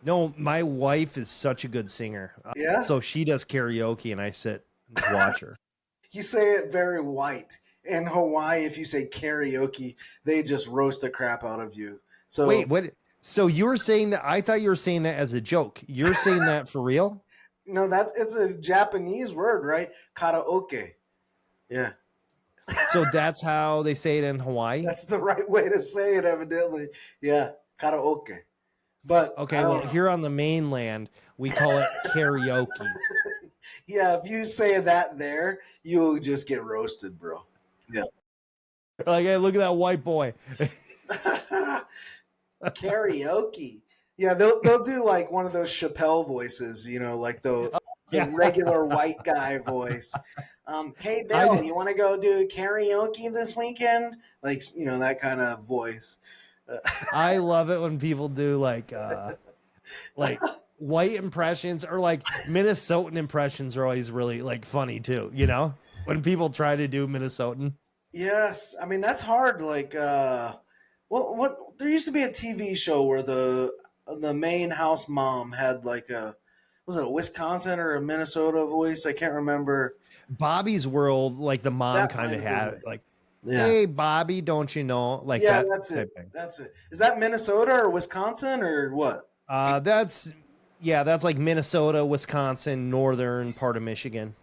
No, my wife is such a good singer. Yeah. So she does karaoke and I sit and watch her. You say it very white. In Hawaii, if you say karaoke, they just roast the crap out of you. So Wait, what? So you were saying that? I thought you were saying that as a joke. You're saying that for real? no, it's a Japanese word, right? Karaoke. Yeah. So that's how they say it in Hawaii? That's the right way to say it, evidently. Yeah, karaoke. But Okay, well, here on the mainland, we call it karaoke. yeah, if you say that there, you'll just get roasted, bro. Yeah. Like, hey, look at that white boy. Karaoke. Yeah, they'll do like one of those Chappelle voices, like the Yeah. regular white guy voice. Hey Bill, you want to go do karaoke this weekend? Like that kind of voice. I love it when people do like white impressions, or like Minnesotan impressions are always really like funny too, when people try to do Minnesotan. Yes, I mean that's hard. Like, what? There used to be a TV show where the main house mom had like was it a Wisconsin or a Minnesota voice? I can't remember. Bobby's World, like the mom That kind might of have had been it, like, Yeah, hey Bobby, don't you know? Like yeah, that that's type it. thing. That's it. Is that Minnesota or Wisconsin or what? That's like Minnesota, Wisconsin, northern part of Michigan.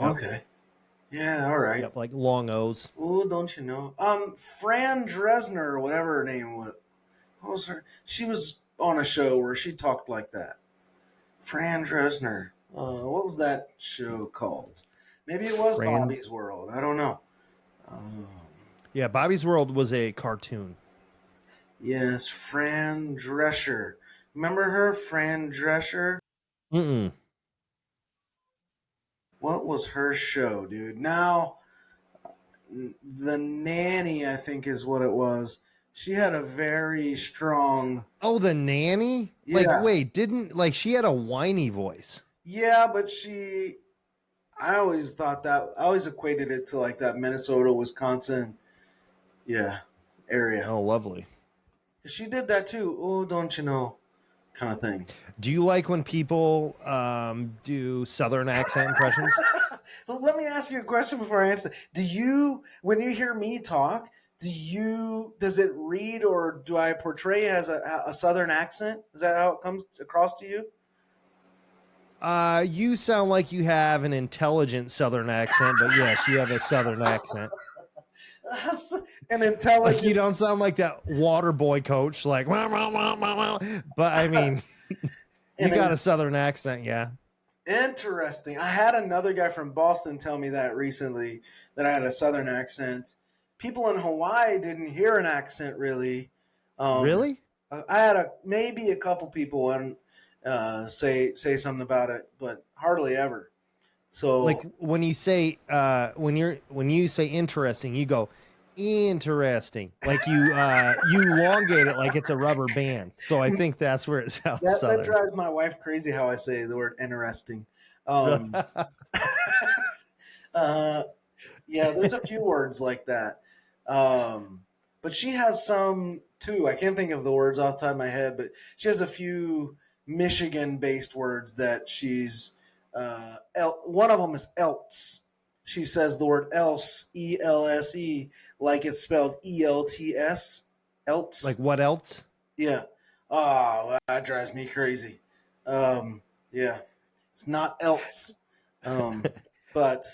Okay. Yeah. All right. Yep, like long O's. Oh, don't you know? Fran Dresner or whatever her name was. What was her? She was on a show where she talked like that. Fran Dresner. What was that show called? Maybe it was Fran- Bobby's World. I don't know. Um, Yeah, Bobby's World was a cartoon. yes, Fran Drescher. Remember her, Fran Drescher? Mm-mm. What was her show, dude? Now, The Nanny, I think, is what it was. She had a very strong. Oh, the nanny? Like, Yeah. wait, didn't like she had a whiny voice? Yeah, but I always thought that. I always equated it to like that Minnesota, Wisconsin, yeah, area. Oh, lovely. She did that too. Oh, don't you know, kind of thing. Do you like when people do Southern accent impressions? Well, let me ask you a question before I answer. When you hear me talk, does it read or do I portray as a Southern accent? Is that how it comes across to you? You sound like you have an intelligent Southern accent, but yes, you have a Southern accent. An intelligent. Like you don't sound like that water boy coach, like, wah, wah, wah, wah, wah. But I mean, you got a Southern accent, yeah. Interesting. I had another guy from Boston tell me that recently, that I had a Southern accent. people in Hawaii didn't hear an accent really. Really? I had maybe a couple people say something about it, but hardly ever. Like So when you say when you say interesting, you go interesting. Like you elongate it like it's a rubber band. So I think that's where it sounds that southern. drives my wife crazy how I say the word interesting. Really? Um, uh, yeah, there's a few words like that. But she has some too. I can't think of the words off the top of my head, but she has a few Michigan-based words that she's. One of them is else. She says the word else, else, like it's spelled elts, else. Like what else? Yeah. Oh, that drives me crazy. Yeah, it's not else. But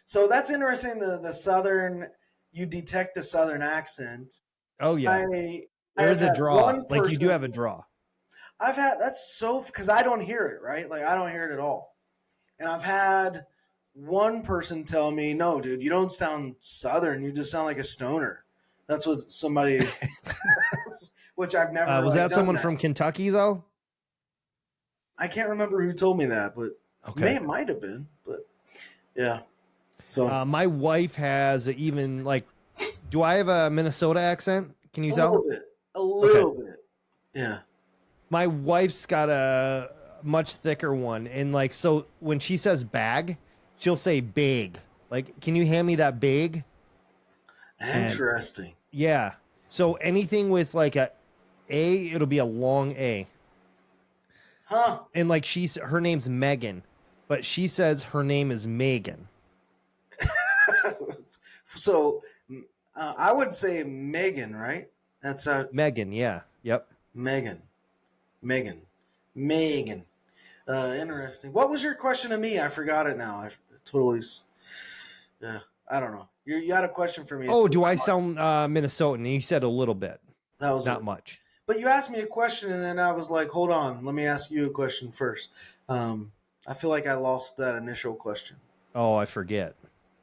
so that's interesting. The southern, you detect the southern accent. Oh yeah. I There have is a had draw. one Like you do person. have a draw. I've had that's so because I don't hear it right. Like I don't hear it at all. And I've had one person tell me, "No, dude, you don't sound southern. You just sound like a stoner." That's what somebody's, which I've never Was like that done someone that. from Kentucky though? I can't remember who told me that, but Okay. it might have been. But yeah, so My wife has even like, do I have a Minnesota accent? Can you a little tell? bit, a Okay. little bit. Yeah. My wife's got a much thicker one. And like, so when she says bag, she'll say big. Like, can you hand me that big? And Interesting. yeah. So anything with like it'll be a long A. Huh. And like her name's Megan, but she says her name is Megan. So I would say Megan, right? That's Megan, yeah. Yep. Megan. Megan. Megan. Interesting. What was your question to me? I forgot it now. I totally. Yeah. I don't know. You had a question for me. Oh, do I sound Minnesotan? You said a little bit, That was not it. much. But you asked me a question, and then I was like, "Hold on, let me ask you a question first." I feel like I lost that initial question. Oh, I forget.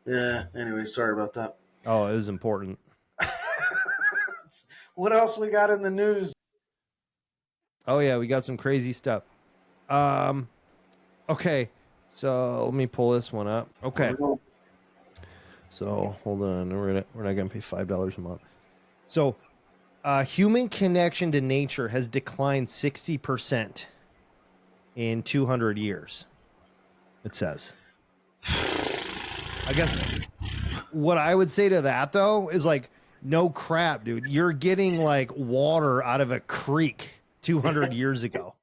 Yeah. Anyway, sorry about that. Oh, it was important. What else we got in the news? Oh yeah, we got some crazy stuff. Um, okay, so let me pull this one up. Okay, so hold on, we're not gonna pay $5 a month. So, human connection to nature has declined 60% in 200 years. It says. I guess what I would say to that though is like, no crap, dude. You're getting like water out of a creek 200 years ago.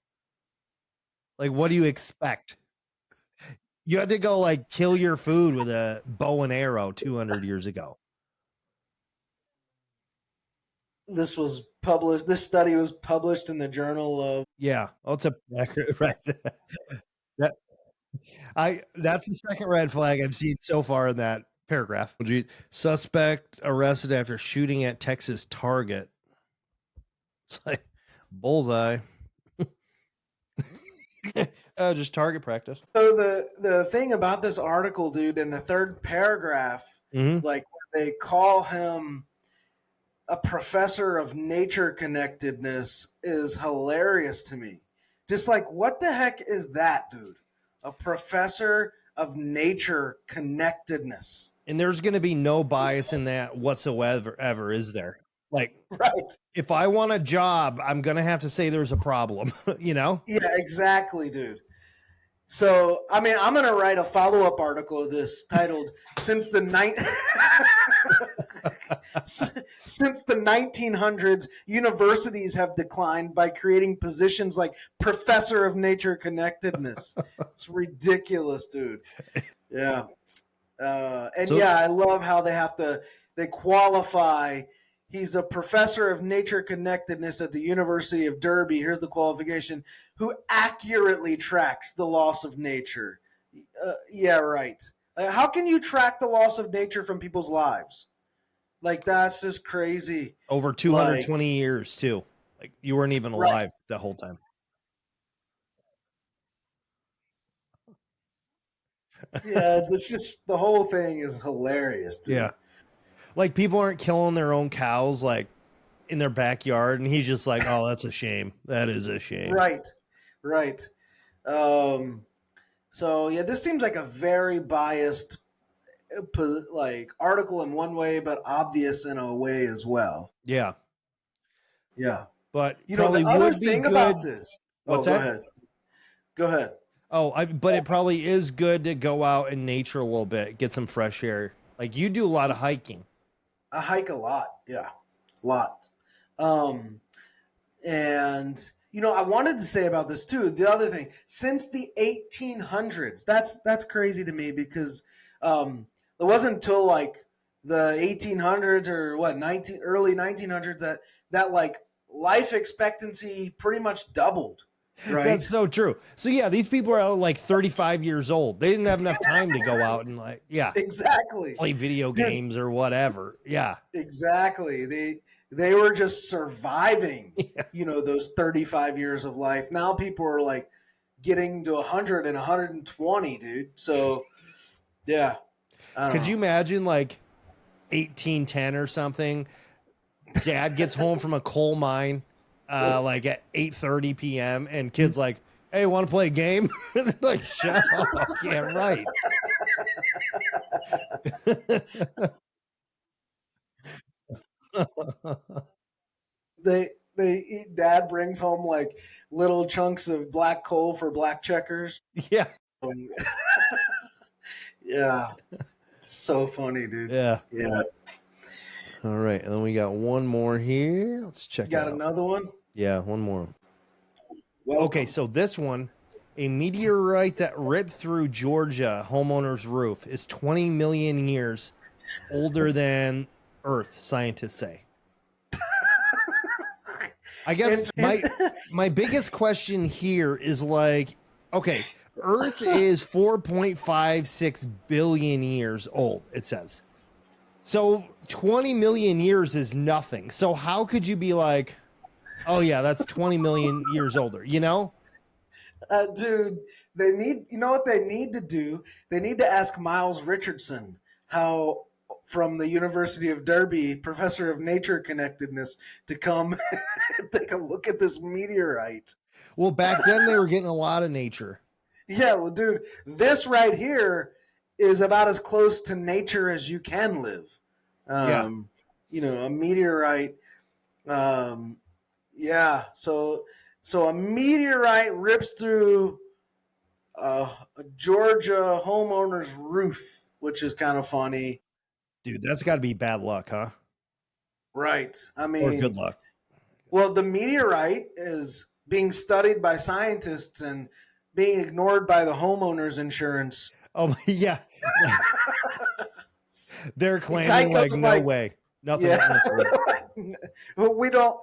Like, what do you expect? You had to go like kill your food with a bow and arrow 200 years ago. This was published. This study was published in the Journal of. Yeah. Oh, it's a right. That, that's the second red flag I've seen so far in that paragraph. Suspect arrested after shooting at Texas Target. It's like bullseye. Just target practice. So the thing about this article, dude, in the third paragraph, Mm-hmm. like they call him a professor of nature connectedness, is hilarious to me. Just like, what the heck is that, dude? A professor of nature connectedness. And there's going to be no bias in that whatsoever, ever, is there? Like, Right. if I want a job, I'm going to have to say there's a problem, you know? Yeah, exactly, dude. So, I mean, I'm going to write a follow up article of this titled Since the Night. Since the 1900s, universities have declined by creating positions like professor of nature connectedness. It's ridiculous, dude. Yeah. And So, yeah, I love how they qualify. He's a professor of nature connectedness at the University of Derby. Here's the qualification: who accurately tracks the loss of nature. Yeah, right. How can you track the loss of nature from people's lives? Like that's just crazy. over Like 220 years, too. Like, you weren't even right. alive the whole time. Yeah, it's just the whole thing is hilarious, dude. Yeah. Like people aren't killing their own cows like in their backyard, and he's just like, "Oh, that's a shame. That is a shame." Right, right. So yeah, this seems like a very biased like article in one way, but obvious in a way as well. Yeah, Yeah. but You know, the probably other would be thing good. about this. Oh, What's go that? ahead. Go ahead. Oh, but it probably is good to go out in nature a little bit, get some fresh air. Like you do a lot of hiking. I hike a lot. Yeah, a lot. Um, and I wanted to say about this too. The other thing, since the 1800s, that's crazy to me because it wasn't until like the 1800s or what 19 early 1900s that like life expectancy pretty much doubled, right? That's so true. So yeah, these people are like 35 years old. They didn't have enough time to go out and like, yeah, Exactly, play video dude. games or whatever. Yeah. Exactly. They were just surviving, Yeah. those 35 years of life. Now people are like getting to 100 and 120, dude. So, yeah. I don't Could know. you imagine like 1810 or something? Dad gets home from a coal mine like at 8:30 p.m. and kids like, "Hey, want to play a game?" Like, shut up. Yeah, right. Dad brings home like little chunks of black coal for black checkers. Yeah. Um, yeah. It's so funny, dude. Yeah. Yeah. All right. And then we got one more here. Let's check it Got out. another one? Yeah, one more. Welcome. Okay, so this one, a meteorite that ripped through Georgia homeowner's roof is 20 million years older than Earth, scientists say. I guess my biggest question here is like, okay, Earth is 4.56 billion years old, it says. So 20 million years is nothing. So how could you be like, oh yeah, that's 20 million years older, you know? Dude, they need, what they need to do? They need to ask Miles Richardson, how from the University of Derby, professor of nature connectedness, to come take a look at this meteorite. Well, back then they were getting a lot of nature. Yeah, well, dude, this right here is about as close to nature as you can live. Yeah. A meteorite. Yeah, so a meteorite rips through a Georgia homeowner's roof, which is kind of funny. Dude, that's got to be bad luck, huh? Right. I Or mean, good luck. well, the meteorite is being studied by scientists and being ignored by the homeowner's insurance. Oh, yeah. They're claiming like, no way. Nothing. Yeah. We don't,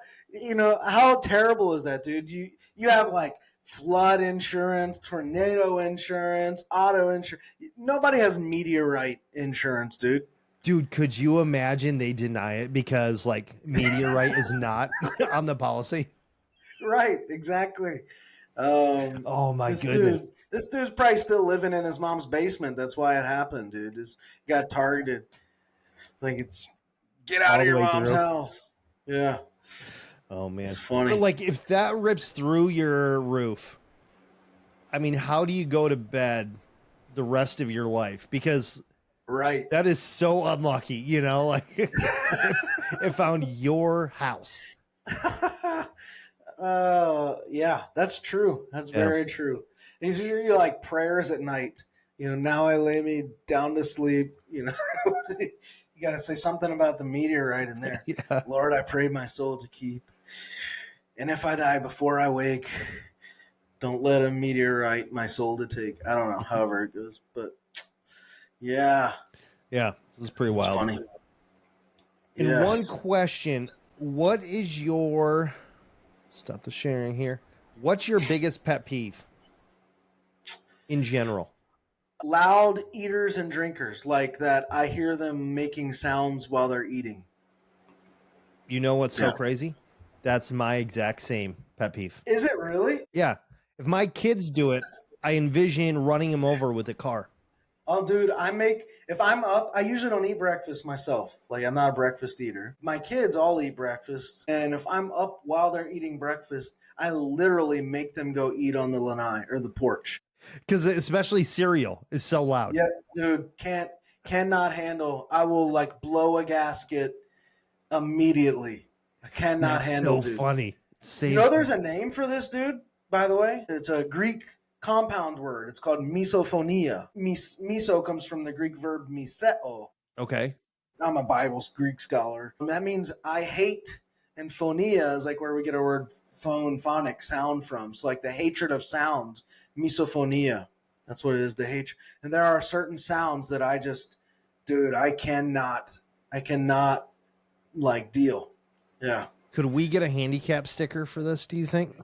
how terrible is that, dude? You have like flood insurance, tornado insurance, auto insurance. Nobody has meteorite insurance, dude. Dude, could you imagine they deny it because like meteorite is not on the policy? Right, exactly. Oh my goodness. This dude's probably still living in his mom's basement. That's why it happened, dude. Just got targeted. Like it's get out All of the your way mom's through. house. Yeah. Oh man. It's funny. But, like if that rips through your roof, I mean, how do you go to bed the rest of your life? Because Right. that is so unlucky, like it found your house. Yeah, that's true. That's very true. These are your like prayers at night. Now I lay me down to sleep. You got to say something about the meteorite in there. Yeah. Lord, I pray my soul to keep. And if I die before I wake, don't let a meteorite my soul to take. I don't know, however it goes, but yeah. Yeah, this is pretty wild. Funny. And Yes. one question, what is your stop the sharing here? What's your biggest pet peeve in general? Loud eaters and drinkers, like that I hear them making sounds while they're eating. You know what's so Yeah. crazy? That's my exact same pet peeve. Is it really? Yeah. If my kids do it, I envision running them over with a car. Oh, dude, if I'm up, I usually don't eat breakfast myself. Like, I'm not a breakfast eater. My kids all eat breakfast. And if I'm up while they're eating breakfast, I literally make them go eat on the lanai or the porch. Because especially cereal is so loud. Yeah, dude, cannot handle. I will like blow a gasket immediately. I cannot That's handle, so dude. funny. You know, there's a name for this, dude, by the way. It's a Greek compound word. It's called misophonia. Miso comes from the Greek verb miseo. Okay. I'm a Bible Greek scholar. That means I hate, and phonia is like where we get our word phonic, sound from. So like the hatred of sound, misophonia. That's what it is, the hatred. And there are certain sounds that I just, dude, I cannot like deal. Yeah. Could we get a handicap sticker for this, do you think?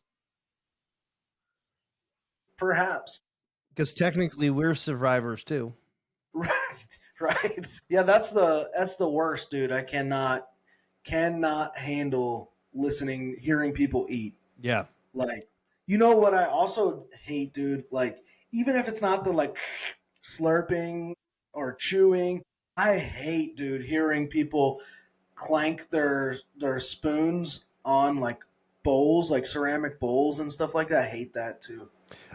Perhaps. Because technically we're survivors too. Right. Yeah, that's the worst, dude. I cannot handle hearing people eat. Yeah. Like, you know what I also hate, dude? Like, even if it's not the like slurping or chewing, I hate, dude, hearing people clank their spoons on like bowls, like ceramic bowls and stuff like that. I hate that too.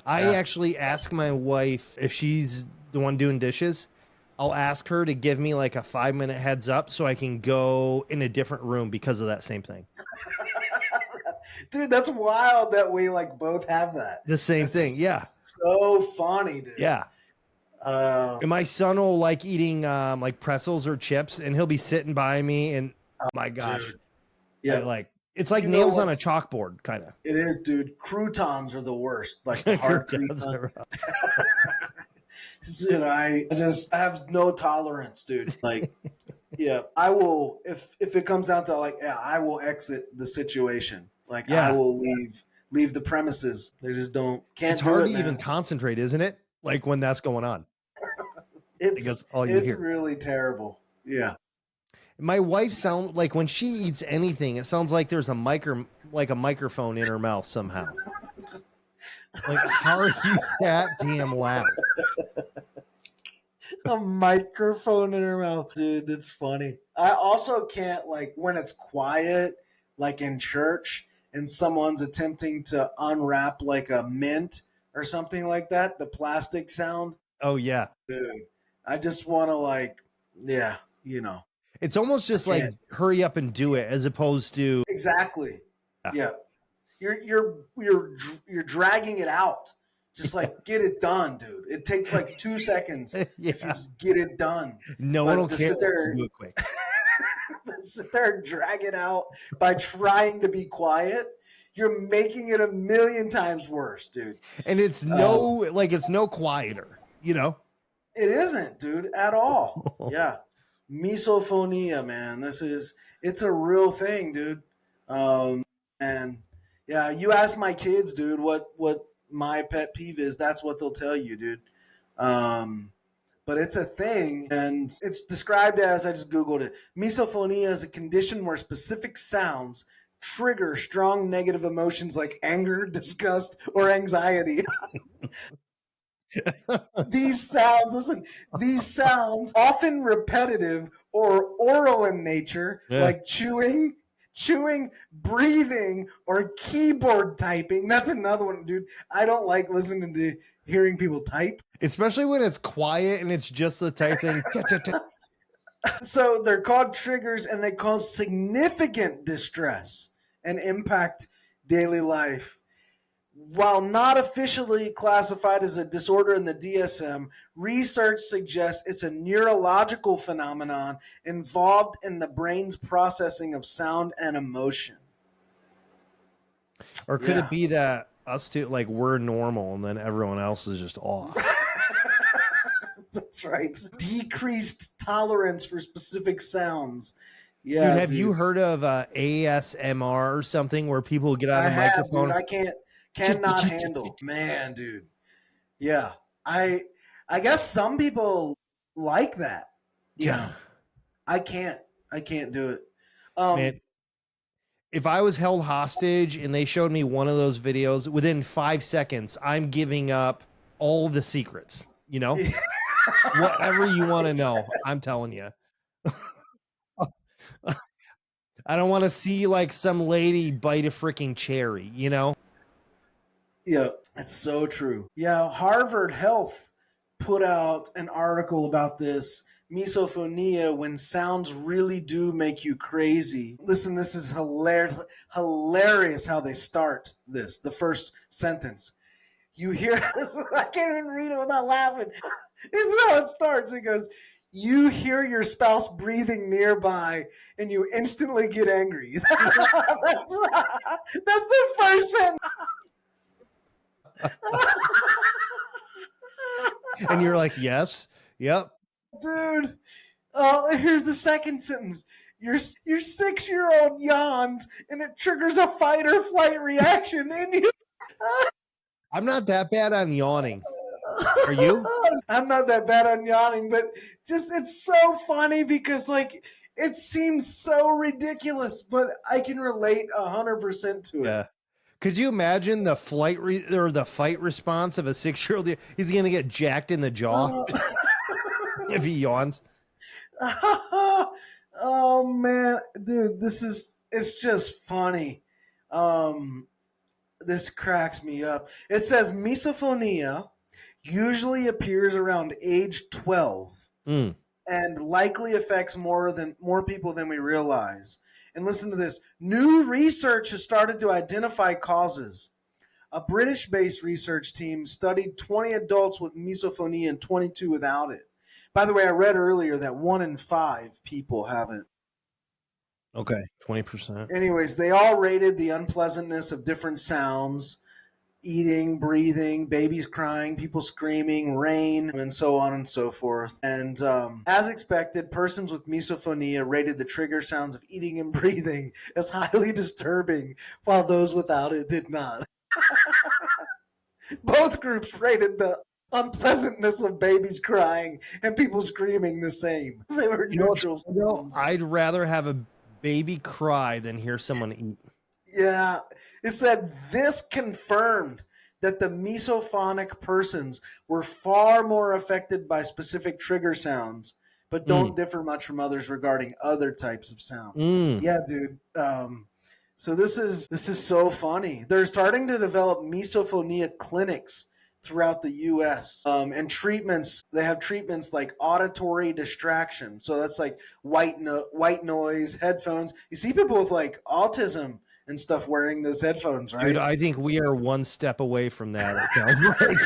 I actually ask my wife if she's the one doing dishes. I'll ask her to give me like a 5-minute heads up so I can go in a different room because of that same thing. Dude, that's wild that we like both have that. The same thing. Yeah. So funny, dude. Yeah. And my son will like eating like pretzels or chips, and he'll be sitting by me, and oh my gosh. Dude. Yeah. Like it's like nails on a chalkboard, kind of. It is, dude. Croutons are the worst. Like the hard croutons. Dude, I have no tolerance, dude. Like, yeah, I will if it comes down to like, yeah, I will exit the situation. Like, Yeah. I will leave the premises. They just can't. It's hard to even concentrate, isn't it? Like when that's going on. It's all you hear. really terrible. Yeah. My wife sounds like when she eats anything, it sounds like there's a microphone in her mouth somehow. Like, how are you that damn loud? A microphone in her mouth. Dude, that's funny. I also can't, like, when it's quiet, like in church, and someone's attempting to unwrap like a mint or something like that, the plastic sound. Oh, yeah. Dude, I just want to, like, yeah, you know. It's almost just like hurry up and do it as opposed to. Exactly. Yeah. You're dragging it out. Just like get it done, dude. It takes like 2 seconds if you just get it done. No one will care. Sit there, do it quick. sit there and drag it out by trying to be quiet. You're making it a million times worse, dude. And it's it's no quieter, you know? It isn't, dude, at all. Yeah. Misophonia, man. It's a real thing, dude. And yeah, you ask my kids, dude, what my pet peeve is, that's what they'll tell you, dude. But it's a thing, and it's described as, I just Googled it, misophonia is a condition where specific sounds trigger strong negative emotions like anger, disgust, or anxiety. These sounds, often repetitive or oral in nature, like chewing, breathing, or keyboard typing. That's another one, dude. I don't like listening to hearing people type. Especially when it's quiet and it's just the type thing. So they're called triggers, and they cause significant distress and impact daily life. While not officially classified as a disorder in the DSM, research suggests it's a neurological phenomenon involved in the brain's processing of sound and emotion. Or could it be that us two, like, we're normal and then everyone else is just off? That's right. Decreased tolerance for specific sounds. Yeah. Have you heard of ASMR or something where people get on a microphone? Dude, cannot handle. Man, dude. Yeah. I guess some people like that. Yeah. I can't do it. Man, if I was held hostage and they showed me one of those videos, within 5 seconds, I'm giving up all the secrets, you know? Whatever you want to know, I'm telling you. I don't want to see like some lady bite a freaking cherry, you know? Yeah, it's so true. Yeah, Harvard Health put out an article about this misophonia when sounds really do make you crazy. Listen, this is hilarious how they start this. The first sentence. You hear I can't even read it without laughing. It's how it starts. It goes, you hear your spouse breathing nearby and you instantly get angry. That's the first sentence. And you're like, yes, yep. Dude. Oh, here's the second sentence. Your 6-year-old yawns and it triggers a fight or flight reaction in you. I'm not that bad on yawning. Are you? I'm not that bad on yawning, but just it's so funny because like it seems so ridiculous, but I can relate 100% to it. Yeah. Could you imagine the or the fight response of a 6-year-old? He's gonna get jacked in the jaw if he yawns. Oh man, dude, it's just funny. This cracks me up. It says misophonia usually appears around age 12 Mm. and likely affects more people than we realize. And listen to this. New research has started to identify causes. A British-based research team studied 20 adults with misophonia and 22 without it. By the way, I read earlier that 1 in 5 people have it. Okay, 20%. Anyways, they all rated the unpleasantness of different sounds, eating, breathing, babies crying, people screaming, rain, and so on and so forth. And as expected, persons with misophonia rated the trigger sounds of eating and breathing as highly disturbing, while those without it did not. Both groups rated the unpleasantness of babies crying and people screaming the same. They were neutral. I'd rather have a baby cry than hear someone eat. Yeah, it said this confirmed that the misophonic persons were far more affected by specific trigger sounds, but don't differ much from others regarding other types of sounds. Yeah, dude. So this is so funny. They're starting to develop misophonia clinics throughout the U.S. And treatments. They have treatments like auditory distraction. So that's like white noise, headphones. You see people with like autism and stuff wearing those headphones, right? Dude, I think we are one step away from that. It sounds like.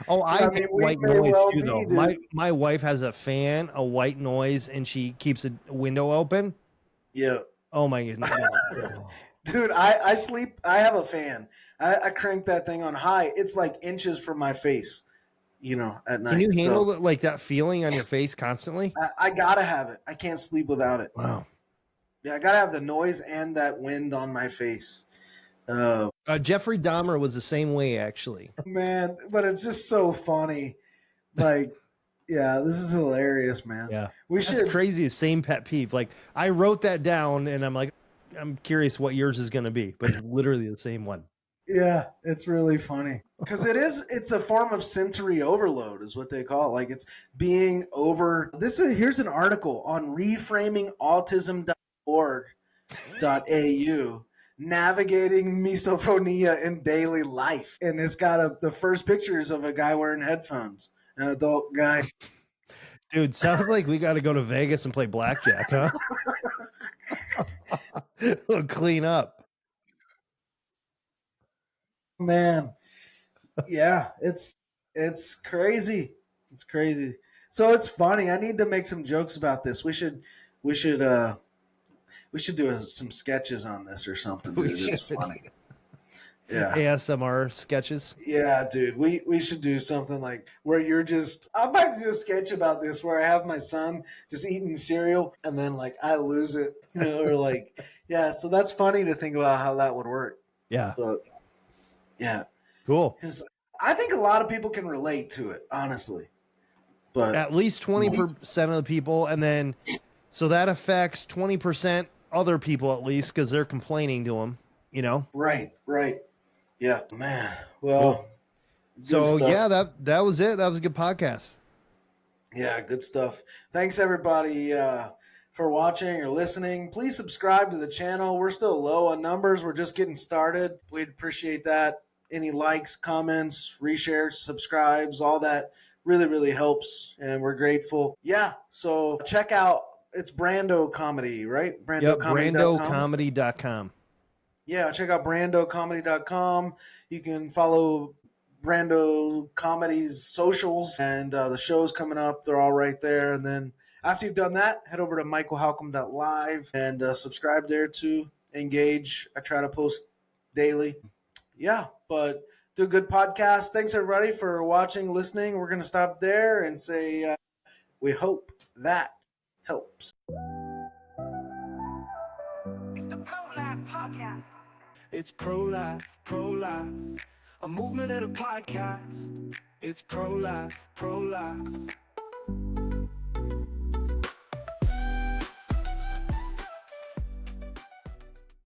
Oh, I mean, white noise too, though. My wife has a fan, a white noise, and she keeps a window open. Yeah. Oh my goodness. Dude, I sleep. I have a fan. I crank that thing on high. It's like inches from my face, you know, at night. Can you handle like that feeling on your face constantly? I gotta have it. I can't sleep without it. Wow. Yeah, I gotta have the noise and that wind on my face. Jeffrey Dahmer was the same way, actually. Man, but it's just so funny. Like, yeah, this is hilarious, man. Yeah, That's crazy. Same pet peeve. Like, I wrote that down, and I'm like, I'm curious what yours is going to be, but it's literally the same one. Yeah, it's really funny because it's a form of sensory overload is what they call it. Like it's being over. Here's an article on reframingautism.org.au. Navigating misophonia in daily life, and it's got the first pictures of a guy wearing headphones, an adult guy. Dude, sounds like we got to go to Vegas and play blackjack, huh? We'll clean up, man. Yeah, it's crazy. It's crazy. So it's funny. I need to make some jokes about this. We should do some sketches on this or something, dude. It's funny. Yeah. ASMR sketches. Yeah, dude. We should do something like where you're just I might do a sketch about this where I have my son just eating cereal and then like I lose it, you know, or like yeah, so that's funny to think about how that would work. Yeah. But yeah. Cool. Because I think a lot of people can relate to it, honestly. But at least 20% of the people, and then so that affects 20% other people at least because they're complaining to them, you know? Right. Yeah, man. Well, Good So stuff. yeah, that was it. That was a good podcast. Yeah, good stuff. Thanks everybody for watching or listening. Please subscribe to the channel. We're still low on numbers. We're just getting started. We'd appreciate that. Any likes, comments, reshares, subscribes, all that really, really helps, and we're grateful. Yeah, so check out, it's Brando Comedy, right? Yep, BrandoComedy.com. brandocomedy.com. Yeah, check out brandocomedy.com. You can follow Brando Comedy's socials and the shows coming up. They're all right there. And then after you've done that, head over to michaelhalcom.live and subscribe there to engage. I try to post daily. Yeah, but do a good podcast. Thanks everybody for watching, listening. We're going to stop there and say we hope that helps. It's the Pro Life Podcast. It's pro-life, pro-life. A movement and a podcast. It's pro-life, pro-life.